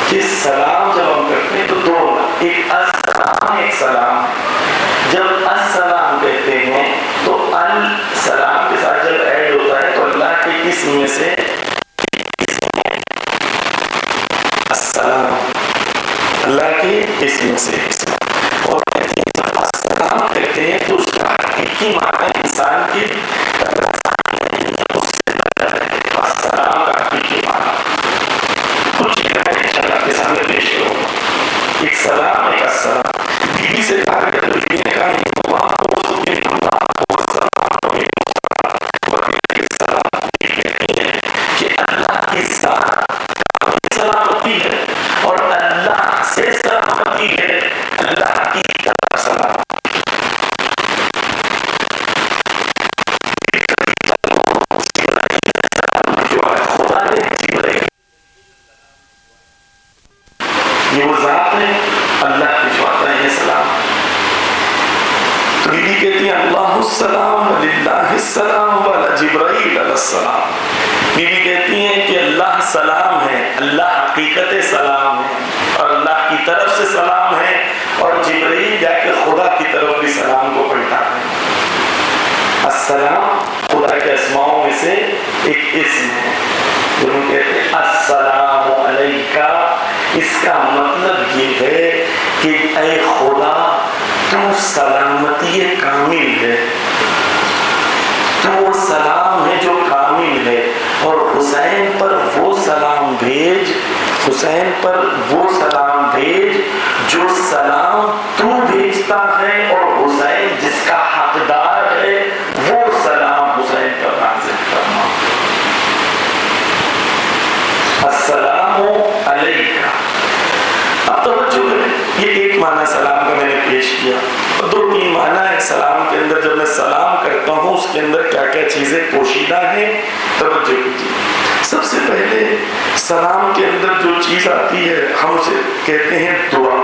کہ سلام جب ہم کرتے ہیں تو دو، ایک السلام ایک سلام۔ جب السلام کہتے ہیں تو السلام کے ساتھ جب ایڈ ہوتا ہے تو اللہ کے اسم میں سے السلام، اللہ کے اسم میں سے اور جب السلام کہتے ہیں تو اس کا حقیقی معنی انسان کی السلام کا حقیقی معنی کچھ اللہ کے سامنے پیش کرو، ایک سلام ایک السلام۔ بیوی سے کہا کہ بیوی نے کہا کہ اللہ کی سلامتی ہے اور اللہ سے سلامتی ہے، اللہ کی طرف سلامتی۔ یہ وہ ذات ہے اللہ بھجواتا ہے یہ سلام۔ تو بیوی کہتی ہے اللہ السلام وللہ السلام وعلی جبرائیل علیہ السلام۔ بیوی کہتی ہیں کہ اللہ سلام ہے، اللہ حقیقت سلام ہے اور اللہ کی طرف سے سلام ہے، اور جبرائیل جا کے خدا کی طرف بھی سلام کو پڑھتا ہے۔ السلام خدا کے اسماؤں میں سے ایک اسم ہے، جو ہم کہتے ہیں السلام علیکہ۔ اس کا مطلب یہ ہے کہ اے خدا تو سلامتی کامل ہے، تو وہ سلام ہے جو کامل ہے، اور حسین پر وہ سلام بھیج، حسین پر وہ سلام بھیج جو سلام تو بھیجتا ہے، اور حسین جس کا حقدار ہے وہ سلام حسین پر نازل کرنا۔ السلام علیکہ۔ اب توجہ کریں، یہ ایک معنی سلام کا میں نے پیش کیا، اور دو تین معنی ہے سلام کے اندر۔ جب میں سلام کرتا ہوں اس کے اندر کیا کیا چیزیں پوشیدہ ہیں، توجہ کیجیے۔ سب سے پہلے سلام کے اندر جو چیز آتی ہے ہم اسے کہتے ہیں دعا۔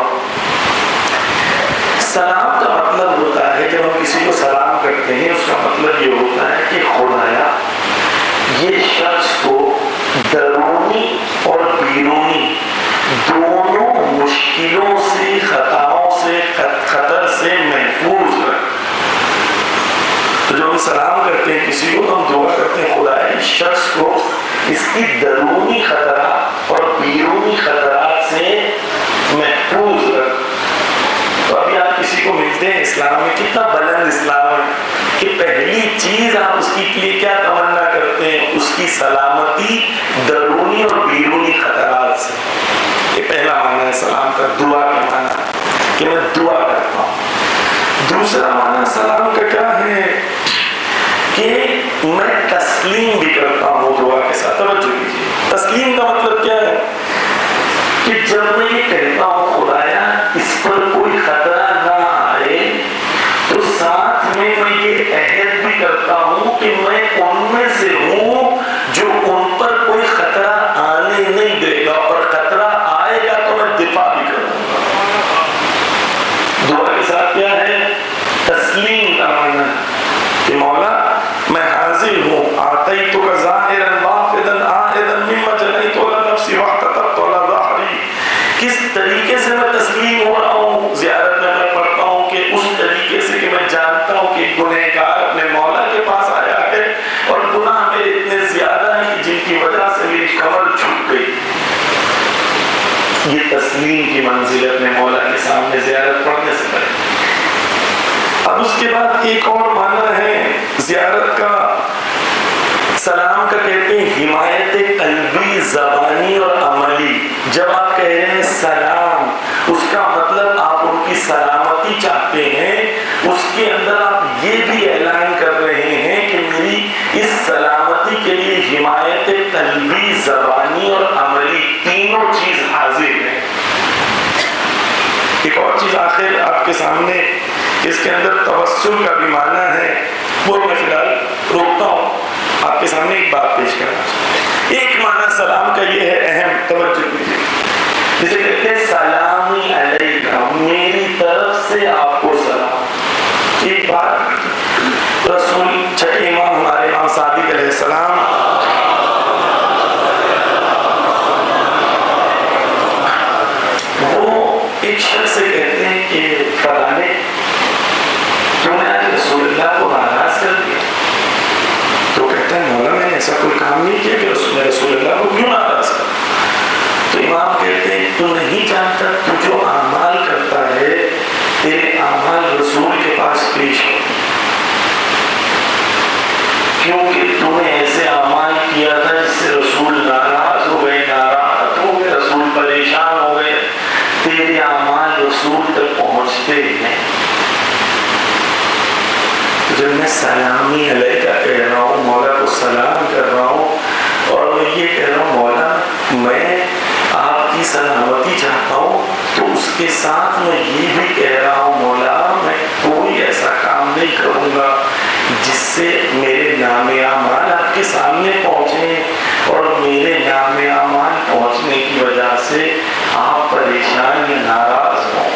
سلام کا مطلب ہوتا ہے، جب ہم کسی کو سلام کرتے ہیں اس کا مطلب یہ ہوتا ہے کہ خدایا یہ شخص کو درونی اور بیرونی دونوں مشکلوں سے، خطاؤں سے، خطر سے محفوظ رکھ۔ تو جب ہم سلام کرتے ہیں کسی کو تو ہم دعا کرتے ہیں خدا اس شخص کو اس کی درونی خطرہ اور بیرونی خطرات سے محفوظ رکھ۔ تو ابھی آپ کسی کو ملتے ہیں، اسلام میں کتنا بلند اسلام ہے کہ پہلی چیز آپ اس کے لیے کیا تمنا کرتے ہیں؟ اس کی سلامتی درونی اور بیرونی خطرات سے۔ یہ پہلا معنی ہے سلام کا، دعا کا معنی کہ میں دعا کرتا ہوں۔ دوسرا معنی سلام کا کیا ہے کہ میں تسلیم بھی کرتا ہوں دعا کے ساتھ۔ توجہ کیجیے، تسلیم کا مطلب کیا ہے کہ جب میں یہ کہتا ہوں خدایا اس پر کوئی خطرہ نہ آئے، تو ساتھ میں یہ عہد بھی کرتا ہوں کہ میں ان میں سے ہوں جو ان پر کوئی خطرہ آنے نہیں دے گا، اور خطرہ آئے گا تو میں دفاع بھی کروں گا۔ دعا کے ساتھ کیا ہے؟ تسلیم کا معنی کہ مولا میں حاضر ہوں، آتیتک ظاہرا وافدا عائدا مما جنیت علی نفسی واعتقدت علی ظہری۔ کس طریقے سے میں تسلیم ہو رہا ہوں زیارت میں پڑھتا ہوں کہ اس طریقے سے کہ میں جانتا ہوں کہ گنہگار اپنے مولا کے پاس آیا ہے اور گناہ میرے اتنے زیادہ ہیں کہ جن کی وجہ سے میری کمر جھک گئی۔ یہ تسلیم کی منزل اپنے مولا کے سامنے زیارت پڑھنے سے پہلے۔ اب اس کے بعد ایک اور معنی ہے زیارت کا، سلام کا کہتے ہیں حمایت قلبی، زبانی اور عملی۔ جب آپ کہہ رہے ہیں سلام، اس کا مطلب آپ ان کی سلامتی چاہتے ہیں، اس کے اندر آپ یہ بھی اعلان کر رہے ہیں کہ میری اس سلامتی کے لیے حمایت قلبی، زبانی اور عملی تینوں چیز حاضر ہیں۔ ایک اور چیز آخر آپ کے سامنے، اس کے اندر توسل کا بھی معنی ہے، وہ میں فی الحال روکتا ہوں، آپ کے سامنے ایک بات پیش کرنا چاہتا ہوں۔ ایک معنی سلام کا یہ ہے، اہم توجہ دیجیے، جسے کہتے ہیں سلامی علیکہ، میری طرف سے آپ کو سلام۔ ایک بات رسول چھٹے امام ہمارے امام صادق علیہ السلام وہ ایک شخص سے کہتے ہیں کہ فلانے تم نے آج رسول اللہ کو ناراض کر دیا۔ تو کہتا ہے مولا میں نے ایسا کوئی کام نہیں کیا کہ رسول اللہ کو کیوں ناراض کر۔ تو امام کہتے ہیں تو نہیں جانتا تو جو اعمال کرتا ہے تیرے اعمال رسول کے پاس پیش ہوتے ہیں، کیونکہ تو نے ایسے اعمال کیا تھا جس سے رسول ناراض ہو گئے، ناراحت ہو گئے، رسول پریشان ہو گئے، تیرے اعمال رسول تک پہنچتے ہیں۔ جب میں سلامی علیکہ کہہ رہا ہوں، مولا کو سلام کر رہا ہوں، اور میں یہ کہہ رہا ہوں مولا میں آپ کی سلامتی چاہتا ہوں، تو اس کے ساتھ میں یہ بھی کہہ رہا ہوں مولا میں کوئی ایسا کام نہیں کروں گا جس سے میرے نام اعمال آپ کے سامنے پہنچے، اور میرے نام اعمال پہنچنے کی وجہ سے آپ پریشان یا ناراض ہوں۔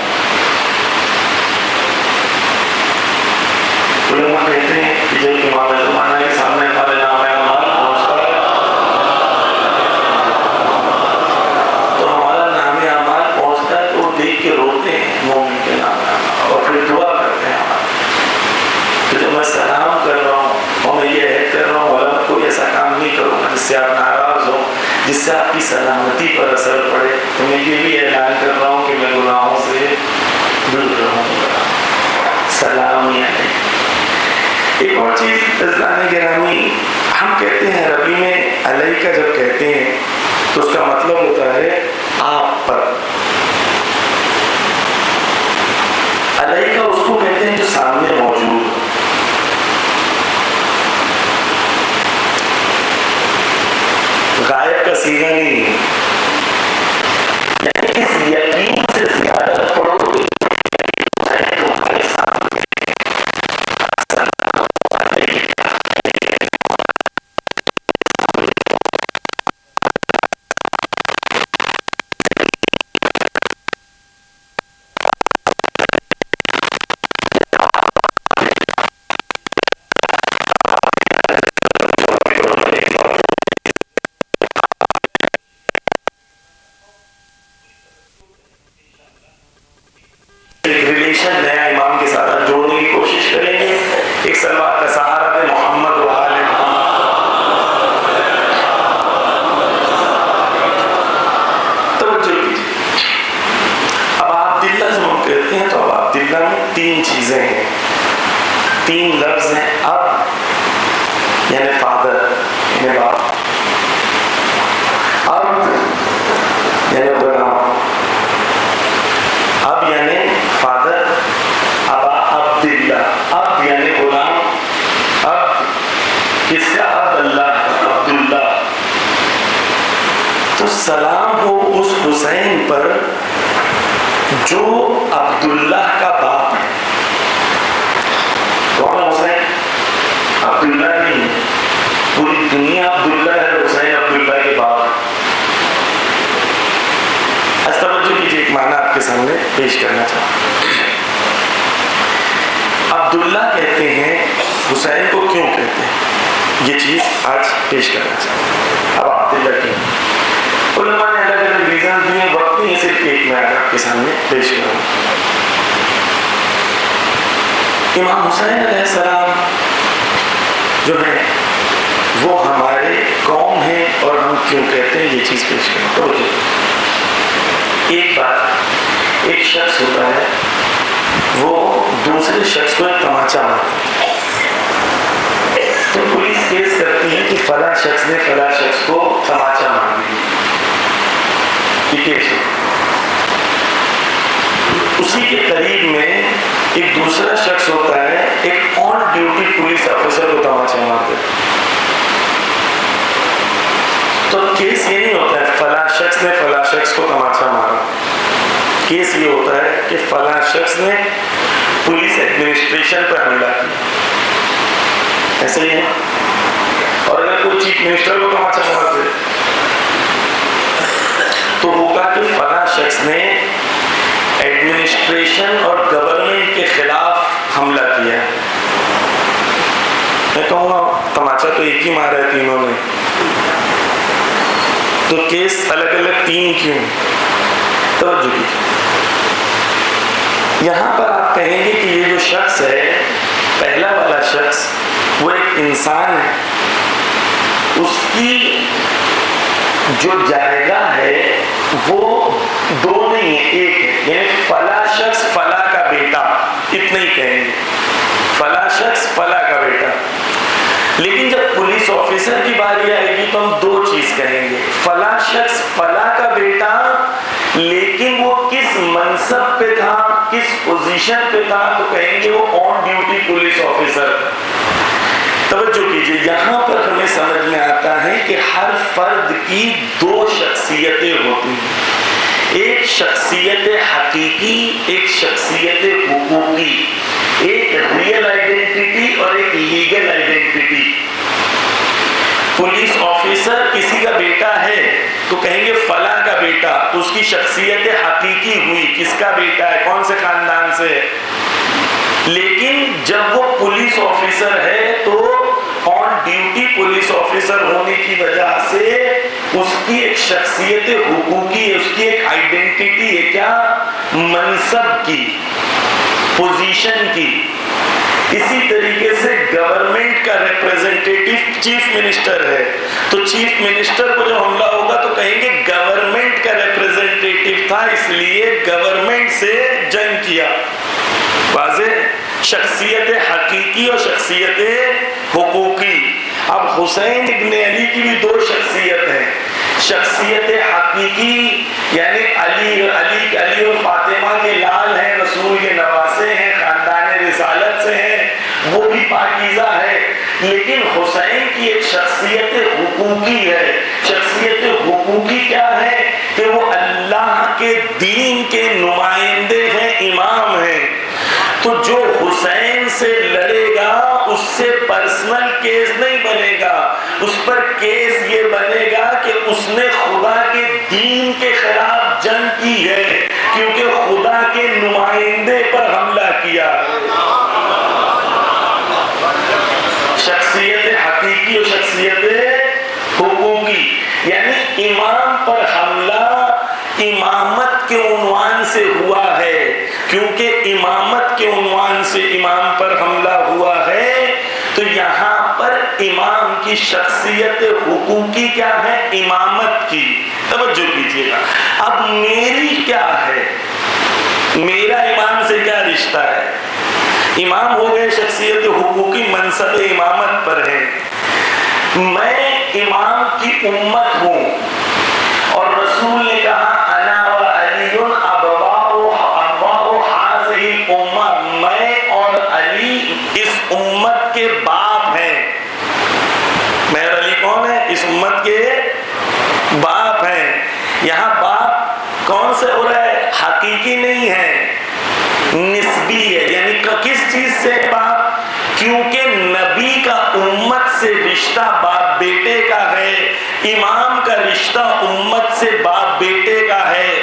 علماء کہتے ہیں کہ جب امام زمانہ کے سامنے ہمارے نام اعمال پہنچتا ہے تو ہمارا نام اعمال پہنچتا ہے تو وہ دیکھ کے روتے ہیں مومن کے نام اعمال، اور پھر دعا کرتے ہیں ہمارے۔ تو جب میں سلام کر رہا ہوں اور میں یہ عہد کر رہا ہوں مولا میں کوئی ایسا کام نہیں کروں گا جس سے آپ ناراض ہوں، جس سے آپ کی سلامتی پر اثر پڑے، تو میں یہ بھی اعلان کر رہا ہوں کہ میں گناہوں سے دور رہوں گا۔ سلامی علیکم۔ ایک اور چیز عزیزان گرامی، ہم کہتے ہیں عربی میں علیکہ جب کہتے ہیں تو اس کا مطلب ہوتا ہے آپ پر۔ علیکہ اس کو کہتے ہیں جو سامنے موجود ہو۔ غائب کا صیغہ نہیں ہے، یعنی اس یقین سے زیادہ پڑھو تمہارے سامنے تین چیزیں ہیں، تین لفظ ہیں. اب یعنی فادر یعنی باپ، اب یعنی غلام، اب یعنی فادر، ابا عبداللہ، اب یعنی غلام، اب کس کا؟ اب اللہ، عبداللہ. تو سلام ہو اس حسین پر جو عبداللہ کا باپ ہے. کون حسین؟ عبداللہ نہیں، پوری دنیا عبداللہ ہے، حسین عبداللہ کے باپ ہے. اس توجہ کیجیے، ایک معنی آپ کے سامنے پیش کرنا چاہتا ہوں. عبداللہ کہتے ہیں، حسین کو کیوں کہتے ہیں، یہ چیز آج پیش کرنا چاہتا ہوں. اب عبداللہ کیوں؟ علماء نے الگ الگ ریزن دیے، وقت نہیں، صرف ایک میں آپ کے سامنے پیش کروں. امام حسین علیہ السلام جو ہے وہ ہمارے قوم ہیں، اور ہم کیوں کہتے ہیں یہ چیز پیش کریں. تو ایک بات، ایک شخص ہوتا ہے وہ دوسرے شخص کو ایک تماچا مارتا ہے، تو پولیس کیس کرتی ہے کہ فلاں شخص نے فلاں شخص کو تماچا مار دیا. اسی کے قریب میں ایک دوسرا شخص ہوتا ہے، ایک آن ڈیوٹی پولیس آفیسر کو تماچا مار دیتا. تو کیس یہ نہیں ہوتا ہے فلاں شخص نے فلاں شخص کو تماچا مارا، کیس یہ ہوتا ہے کہ فلاں شخص نے پولیس ایڈمنسٹریشن پر حملہ کیا. ایسا ہی ہے. اور اگر کوئی چیف منسٹر کو تماچا مار دے تو ہوگا کہ فلاں شخص نے ایڈمنسٹریشن اور گورنمنٹ کے خلاف حملہ کیا. میں کہوں گا تماچا تو ایک ہی مارا ہے تینوں نے، تو کیس الگ الگ تین کیوں؟ توجہ کیجیے، یہاں پر آپ کہیں گے کہ یہ جو شخص ہے، پہلا والا شخص، وہ ایک انسان ہے، اس کی جو جائزہ ہے وہ دو نہیں ہے، ایک ہے. یعنی فلاں شخص فلاں کا بیٹا، اتنا ہی کہیں گے، فلاں شخص فلاں کا بیٹا. لیکن جب پولیس آفیسر کی باری آئے گی تو ہم دو چیز کہیں گے، فلاں شخص فلاں کا بیٹا، لیکن وہ کس منصب پہ تھا، کس پوزیشن پہ تھا، تو کہیں گے وہ آن ڈیوٹی پولیس آفیسر. توجہ کیجیے، یہاں پر ہمیں سمجھ میں آتا ہے کہ ہر فرد کی دو شخصیتیں ہوتی ہیں، ایک شخصیت حقیقی، ایک شخصیت حقوقی، ایک ریئل آئیڈینٹی اور ایک لیگل آئیڈینٹی. پولیس آفیسر کسی کا بیٹا ہے تو کہیں گے فلاں کا بیٹا، اس کی شخصیت حقیقی ہوئی، کس کا بیٹا ہے، کون سے خاندان سے ہے. لیکن جب وہ پولیس آفیسر ہے تو آن ڈیوٹی پولیس آفیسر ہونے کی وجہ سے اس کی ایک شخصیت حقوقی ہے، اس کی ایک آئیڈینٹی ہے، کیا؟ منصب کی، پوزیشن کی. اسی طریقے سے گورنمنٹ کا ریپریزنٹیٹیو چیف منسٹر ہے، تو چیف منسٹر کو جو حملہ ہوگا تو کہیں گے گورنمنٹ کا ریپریزنٹیٹیو تھا، اس لیے گورنمنٹ سے جنگ کیا. واضح؟ شخصیت حقیقی اور شخصیت حقوقی. اب حسین ابن علی کی بھی دو شخصیت ہیں، شخصیت حقیقی یعنی علی اور فاطمہ کے لال ہیں، رسول کے نواسے ہیں، خاندان رسالت سے ہیں، وہ بھی پاکیزہ ہے. لیکن حسین کی ایک شخصیت حقوقی ہے. شخصیت حقوقی کیا ہے؟ کہ وہ اللہ کے دین کے نمائندے ہیں، امام ہیں. تو جو حسین سے لڑے گا اس سے پرسنل کیس نہیں بنے گا، اس پر کیس یہ بنے گا کہ اس نے خدا کے دین کے خلاف جنگ کی ہے، کیونکہ خدا کے نمائندے پر حملہ کیا. شخصیت حقیقی اور شخصیت حقوقی، یعنی امام پر حملہ امامت کے عنوان سے ہوا ہے، کیونکہ امامت کے عنوان سے امام پر حملہ ہوا ہے. تو یہاں پر امام کی شخصیت حقوقی کیا ہے؟ امامت کی. توجہ کیجیے گا. اب میری کیا ہے؟ میرا امام سے کیا رشتہ ہے؟ امام ہو گئے شخصیت حقوقی منصب امامت پر ہے، میں امام کی امت ہوں، اور رسول نے کہا انا و علی ابواء هذه الامہ، میں اور علی اس امت کے باپ ہیں۔ میں اور علی کون ہے؟ اس امت کے باپ ہیں۔ یہاں باپ کون سے ہو رہا ہے؟ حقیقی نہیں ہے، نسبی ہے، یعنی کس چیز سے باپ؟ کیونکہ نبی کا امت سے رشتہ باپ بیٹے کا ہے، امام کا رشتہ امت سے باپ بیٹے کا ہے۔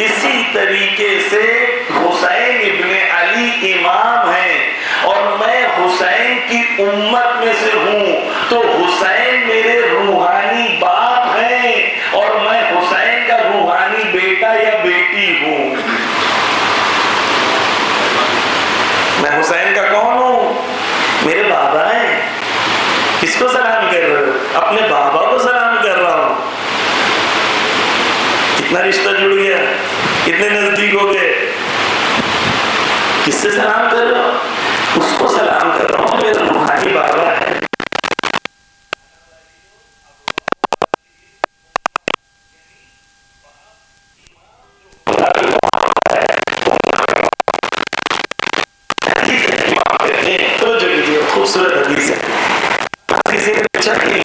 اسی طریقے سے حسین ابن علی امام ہیں اور میں حسین کی امت میں سے ہوں، تو حسین میرے روحانی باپ ہیں اور میں حسین کا روحانی بیٹا یا بیٹی ہوں۔ میں حسین کا کون ہوں؟ میرے بابا ہیں۔ کس کو سلام کر رہے ہو؟ اپنے بابا کو سلام کر رہا ہوں۔ کتنا رشتہ جڑ گیا، کتنے نزدیک ہو گئے۔ کس سے سلام کر رہا ہوں؟ اس کو سلام کر رہا ہوں، میرا روحانی بابا ہے۔ خوبصورت حدیث ہے، کسی نے پوچھا کہ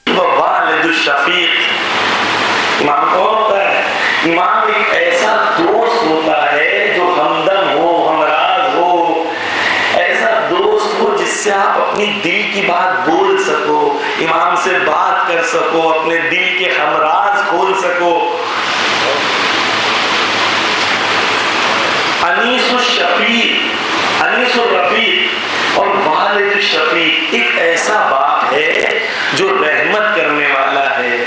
والد الشفیق امام کون ہوتا ہے؟ امام ایک ایسا دوست ہوتا ہے جو ہمدم ہو، ہمراز ہو، ایسا دوست ہو جس سے آپ اپنی دل کی بات بول سکو، امام سے بات کر سکو، اپنے دل کے ہمراز کھول سکو۔ انیس الشفیق، انیس الرفیق اور والد الشفیق، ایک ایسا باپ ہے جو رحمت کرنے والا ہے۔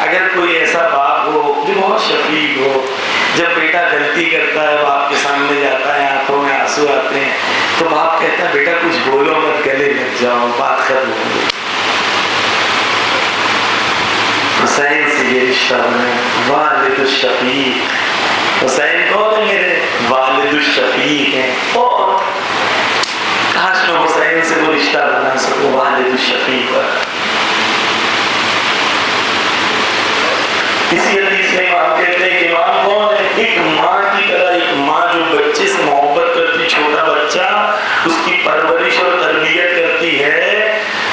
اگر کوئی ایسا باپ ہو جو بہت شفیق ہو، جب بیٹا غلطی کرتا ہے باپ کے سامنے جاتا ہے، آنکھوں میں آنسو آتے ہیں، تو باپ کہتا ہے بیٹا کچھ بولو مت، گلے لگ جاؤ، بات ختم ہو گئی۔ حسین سے یہ رشتہ بنا، والد الشفیق۔ حسین کون ہے؟ میرے والد الشفیق ہیں، اور کاش میں حسین سے وہ رشتہ بنا سکوں، والد الشفیق پر۔ اسی حدیث میں امام کہتے ہیں کہ امام کون ہے؟ ایک ماں کی طرح، ایک ماں جو بچے سے محبت کرتی، چھوٹا بچہ اس کی پرورش اور تربیت کرتی ہے،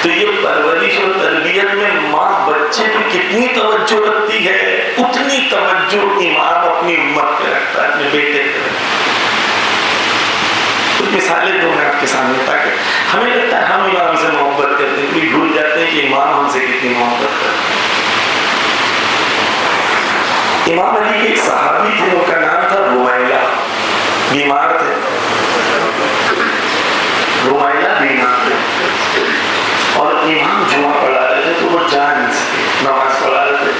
تو یہ پرورش اور تربیت میں ماں بچے پہ کتنی توجہ رکھتی ہے، اتنی توجہ امام اپنی امت پہ رکھتا ہے، اپنے بیٹے پہ۔ کچھ مثالیں دوں میں آپ کے سامنے، تاکہ ہمیں لگتا ہے ہم امام سے محبت کرتے ہیں، کوئی بھول جاتے ہیں کہ امام ہم سے کتنی محبت کرتے ہیں۔ امام علی کے ایک صحابی تھے، ان کا نام تھا رومیلہ، بیمار تھے، رومیلہ بیمار تھے، اور امام جمعہ پڑھا رہے تھے تو وہ جا نہیں سکے، نماز پڑھا رہے تھے،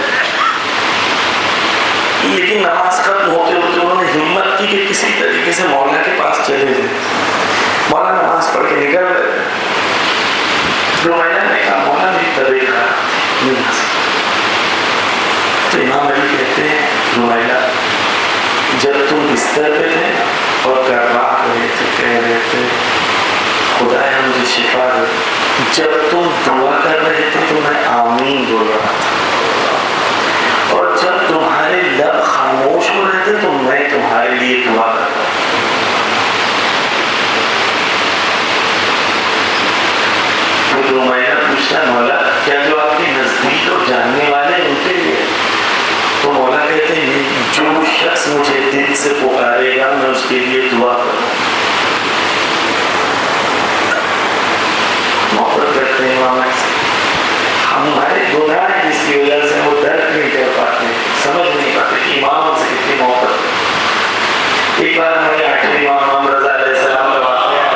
لیکن نماز ختم ہوتے ہوتے انہوں نے ہمت کی کہ کسی طریقے سے مولا کے پاس چلے جائیں۔ مولا نماز پڑھ کے نکل رہے تھے، رومیلہ نے کہا مولا میری طبیعت خراب نہیں آ سکتا، تو امام علی کہتے ہیں رومیلہ جب تم بستر پہ تھے اور کروا رہے تھے، کہہ رہے تھے خدایا مجھے شفا دے، جب تم دعا کر رہے تھے تو میں آمین بول رہا تھا، اور جب تمہارے لب خاموش ہو رہے تھے تو میں تمہارے لیے دعا کر رہا تھا۔ رومیلہ پوچھتا ہے مولا کیا جو آپ کے نزدیک اور جاننے والے ان کے لیے؟ تو مولا کہتے ہیں جو شخص مجھے دل سے پکارے گا میں اس کے لیے دعا کروں۔ محبت کرتے ہیں امام سے، ہمارے گناہ ہیں جس کی وجہ سے وہ درک نہیں کر پاتے، سمجھ نہیں پاتے کہ امام سے کتنی محبت ہے۔ ایک بار ہمارے آخری امام رضا علیہ السلام کا واقعہ ہے،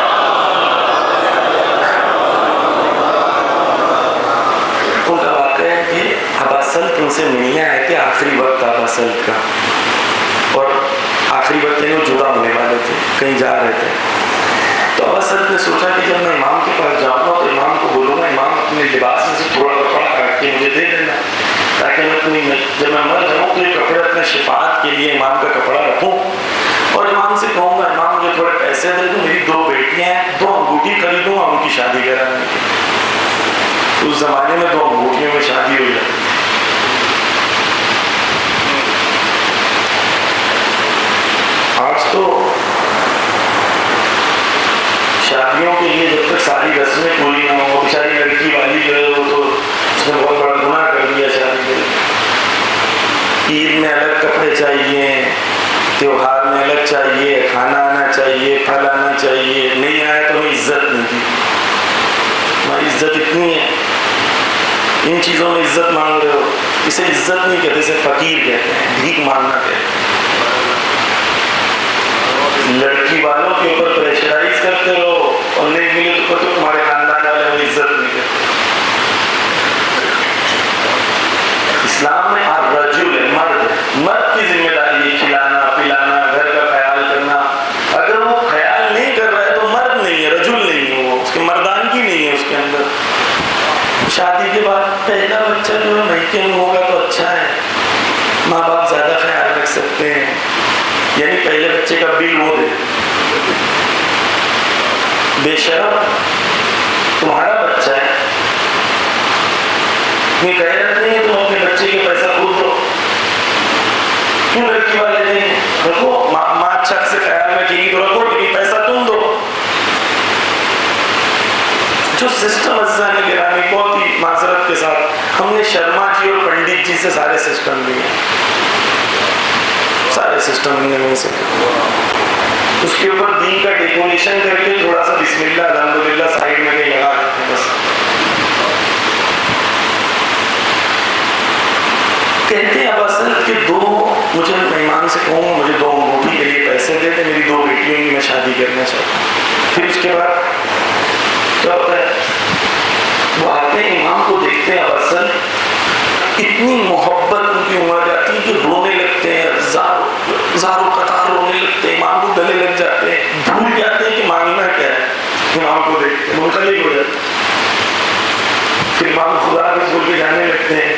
ان کا واقعہ ہے کہ ابا سلط ان سے ملنے آئے تھے، آخری وقت ابا سلط کا، اور آخری وقت وہ جدا ہونے والے تھے، کہیں جا رہے تھے، تو ابا سلط نے سوچا کہ جب میں امام کے پاس جاؤں گا تو امام کو بولوں گا امام اپنے لباس میں سے تھوڑا کپڑا کاٹ کے مجھے دے دینا، تاکہ میں جب شفاعت کے لیے امام کا کپڑا رکھوں اور امام سے کہوں گا امام مجھے تھوڑے پیسے دے دو، میری 2 بیٹیاں ہیں، 2 انگوٹھی خریدوں اور ان کی شادی کرانے کی۔ اس زمانے میں 2 انگوٹھیوں میں شادی ہو جاتی۔ آج تو شادیوں کے لیے جب تک ساری رسمیں پوری نہ ہو، بیچاری لڑکی والی جو ہے وہ تو اس نے بہت بڑا گناہ کر دیا شادی کے لیے۔ عید میں الگ کپڑے چاہیے، تیوہار میں الگ چاہیے، کھانا آنا چاہیے، پھل آنا چاہیے، نہیں آئے تو ہمیں عزت نہیں دی۔ ہماری عزت اتنی ہے، ان چیزوں میں عزت مانگ رہے ہو، اسے عزت نہیں کہتے، اسے فقیر کہتے ہیں، بھیک مانگنا کہتے ہیں۔ لڑکی والوں کے اوپر پریشرائز کرتے رہو اور نہیں ملے تو تمہارے خاندان والے ہمیں عزت نہیں کرتے۔ اسلام میں الرجل ہے، مرد کی ذمہ داری ہے کھلانا پلانا، گھر کا خیال کرنا۔ اگر وہ خیال نہیں کر رہا ہے تو مرد نہیں ہے، رجل نہیں ہے، وہ اس کے مردانگی نہیں ہے اس کے اندر۔ شادی کے بعد پہلا بچہ جو ہے میکے میں ہوگا تو اچھا ہے، ماں باپ زیادہ خیال رکھ سکتے ہیں، یعنی پہلے بچے کا بل وہ دے۔ بے شرم، تمہارا بچہ ہے، اتنی غیرت نہیں ہے تم اپنے بچے کے پیسہ خود دو، کیوں لڑکی والے نہیں رکھو؟ ماں اچھا سے خیال رکھے گی تو رکھو، لیکن پیسہ تم دو۔ جو سسٹم عزیزان گرامی، بہت ہی معذرت کے ساتھ ہم نے شرما جی اور پنڈت جی سے سارے سسٹم لیے، سارے سسٹم ہم نے وہیں سے، اس کے اوپر دین کا ڈیکوریشن کر کے تھوڑا سا بسم اللہ الحمدللہ سائڈ میں کہیں لگا دیتے ہیں بس۔ کہتے ہیں اب اصل کہ مجھے مہمان سے کہوں مجھے 2 انگوٹھی کے لیے پیسے دے دے، میری 2 بیٹیوں کی میں شادی کرنا چاہتا ہوں۔ پھر اس کے بعد کیا ہوتا ہے؟ وہ آتے ہیں امام کو دیکھتے ہیں، اب اصل اتنی محبت ان کی عمر جاتی ہے کہ رونے لگتے ہیں، زاروں قطار رونے لگتے ہیں، امام کو گلے لگ جاتے ہیں، بھول جاتے ہیں کہ مانگنا کیا ہے۔ امام کو دیکھتے ہیں منقلب ہو جاتے ہیں، پھر امام خدا حافظ بول کے جانے لگتے ہیں۔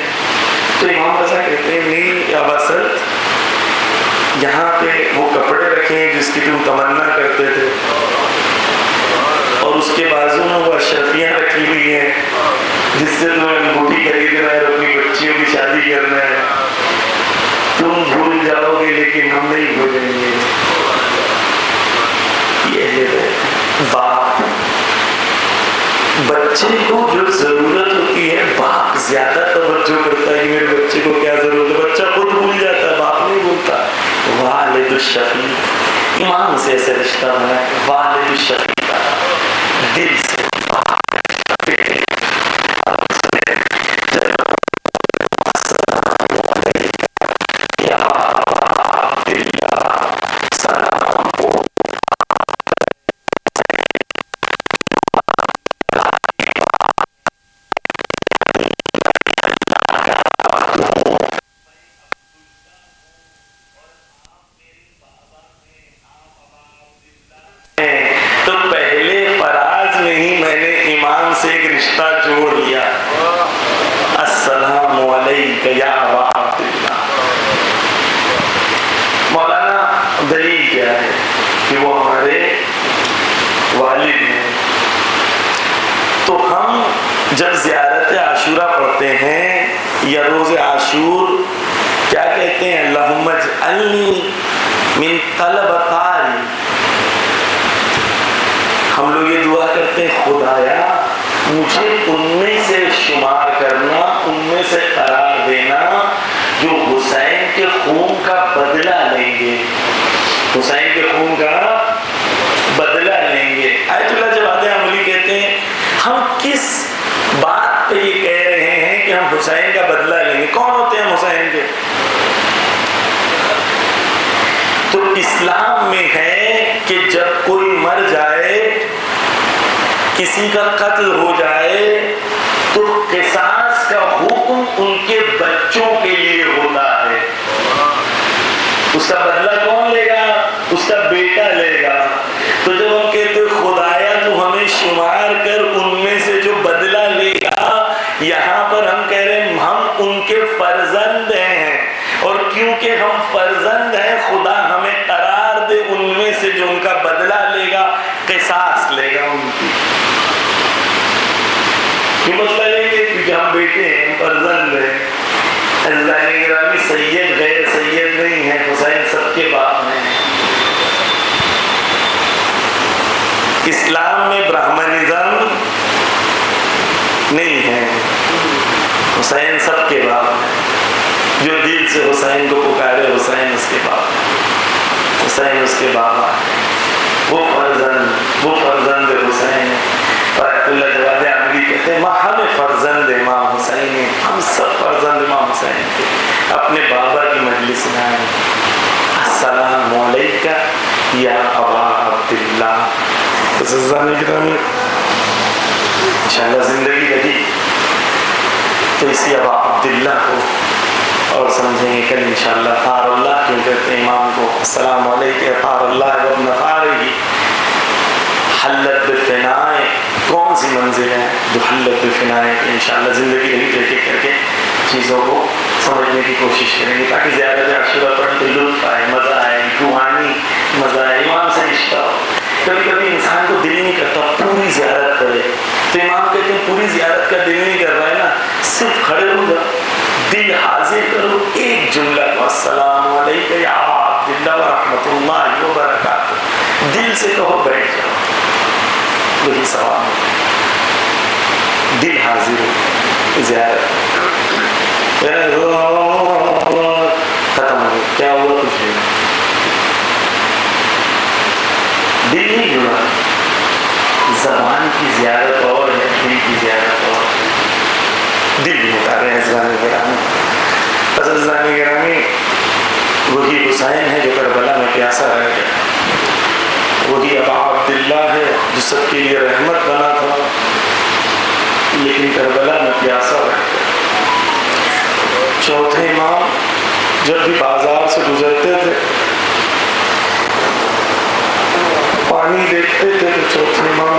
تو امام ایسا کہتے ہیں نہیں اب اصل یہاں پہ وہ کپڑے رکھے ہیں جس کی تم تمنا کرتے تھے، اور اس کے بازو میں وہ اشرفیاں رکھی ہوئی ہیں جس سے تمہیں انگوٹھی خریدنا ہے اور اپنی بچیوں کی شادی کرنا ہے۔ تم بھول جاؤ گے لیکن ہم نہیں بھولیں گے۔ یہ ہے باپ، بچے کو جو ضرورت ہوتی ہے باپ زیادہ توجہ کرتا ہے کہ میرے بچے کو کیا ضرورت ہے، بچہ خود بھول جاتا ہے، باپ نہیں بھولتا۔ والد الشفیق، امام سے ایسے رشتہ بنا ہے، والد الشفیق، دل سے جب زیارت عاشورہ پڑھتے ہیں یا روز عاشور کیا کہتے ہیں؟ اللہم اجعلنی من طلبتاری، ہم لوگ یہ دعا کرتے ہیں خدایا مجھے ان میں سے شمار کرنا، ان میں سے قرار دینا جو حسین کے خون کا بدلہ لیں گے، حسین کے خون کا بدلہ لیں گے۔ آیت اللہ جواد عملی کہتے ہیں ہم کس بات پہ یہ کہہ رہے ہیں کہ ہم حسین کا بدلہ لیں گے؟ کون ہوتے ہیں حسین کے؟ تو اسلام میں ہے کہ جب کوئی مر جائے، کسی کا قتل ہو جائے، تو قصاص کا حکم ان کے بچوں کے لیے ہوتا ہے۔ اس کا بدلہ کون لے گا؟ اس کا بیٹا لے گا۔ تو جب ہم کہتے خدایا تو ہمیں شمار کر ان میں سے جو بدلہ لے گا، یہاں پر ہم کہہ رہے ہیں ہم ان کے فرزند ہیں، اور کیونکہ کے ہم فرزند ہیں، خدا ہمیں قرار دے ان میں سے جو ان کا بدلہ لے گا، قصاص لے گا ان کی۔ یہ مطلب ہے کہ ہم بیٹے ہیں، فرزند ہیں، اللہ گرامی سید غیر سید نہیں ہے، حسین سب کے باپ ہیں۔ اسلام میں برہمنزم نہیں ہے، حسین سب کے باپ ہیں۔ جو دل سے حسین کو پکارے حسین اس کے باپ ہے، حسین اس کے بابا ہے، وہ فرزند حسین ہے۔ آیت اللہ جواد عامری کہتے ہیں ہمیں فرزند امام حسین ہیں، ہم سب فرزند امام حسین تھے، اپنے بابا کی مجلس میں آئے۔ السلام علیکہ یا ابا عبداللہ۔ انشاءاللہ زندگی رہی تو اسی ابا عبداللہ کو اور سمجھیں گے کل انشاءاللہ۔ فار اللہ کیوں کہتے ہیں امام کو؟ السلام علیکم فار اللہ وابن فارہی، حلت بفنائے، کون سی منزل ہے جو حلت بفنائے؟ انشاءاللہ زندگی رہی تو ایک کر کے چیزوں کو سمجھنے کی کوشش کریں گے تاکہ زیادہ عاشورہ پڑھنے تو لطف آئے، مزہ آئے، روحانی مزہ آئے، امام سے رشتہ ہو۔ کبھی کبھی انسان کو دل نہیں کرتا پوری زیارت کرے، تو امام کہتے ہیں پوری زیارت کا دل نہیں کر رہا ہے نا، صرف کھڑے ہو جاؤ، دل حاضر کرو، ایک جملہ کو السلام علیکم یا ابا عبداللہ ورحمۃ اللہ وبرکاتہ، دل سے کہو، بیٹھ جاؤ، وہی ثواب ہے۔ دل حاضر ہو، زیارت ختم ہو، کیا ہوا؟ کچھ نہیں، دل نہیں جڑا۔ زبان کی زیارت اور ہے، دل کی زیارت اور ہے۔ دل بھی بتا رہے ہیں عزیزان گرامی، عزیزان گرامی، وہی حسین ہے جو کربلا میں پیاسا رہ گیا، وہی ابا عبداللہ ہے جو سب کے لیے رحمت بنا تھا لیکن کربلا میں پیاسا رہ گیا۔ چوتھے امام جب بھی بازار سے گزرتے تھے پانی دیکھتے تھے تو چوتھے امام